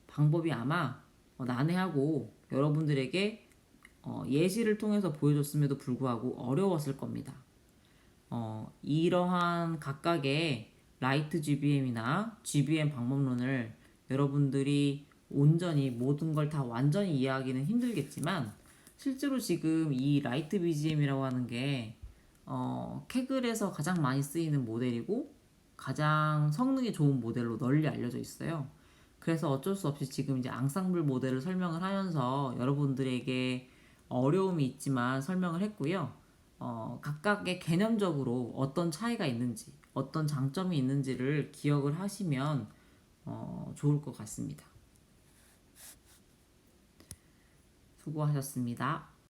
[SPEAKER 1] 방법이 아마 난해하고 여러분들에게 예시를 통해서 보여줬음에도 불구하고 어려웠을 겁니다. 이러한 각각의 라이트 GBM이나 GBM 방법론을 여러분들이 온전히 모든 걸 다 완전히 이해하기는 힘들겠지만 실제로 지금 이 라이트 BGM이라고 하는 게 캐글에서 가장 많이 쓰이는 모델이고 가장 성능이 좋은 모델로 널리 알려져 있어요. 그래서 어쩔 수 없이 지금 이제 앙상블 모델을 설명을 하면서 여러분들에게 어려움이 있지만 설명을 했고요. 각각의 개념적으로 어떤 차이가 있는지, 어떤 장점이 있는지를 기억을 하시면 좋을 것 같습니다. 수고하셨습니다.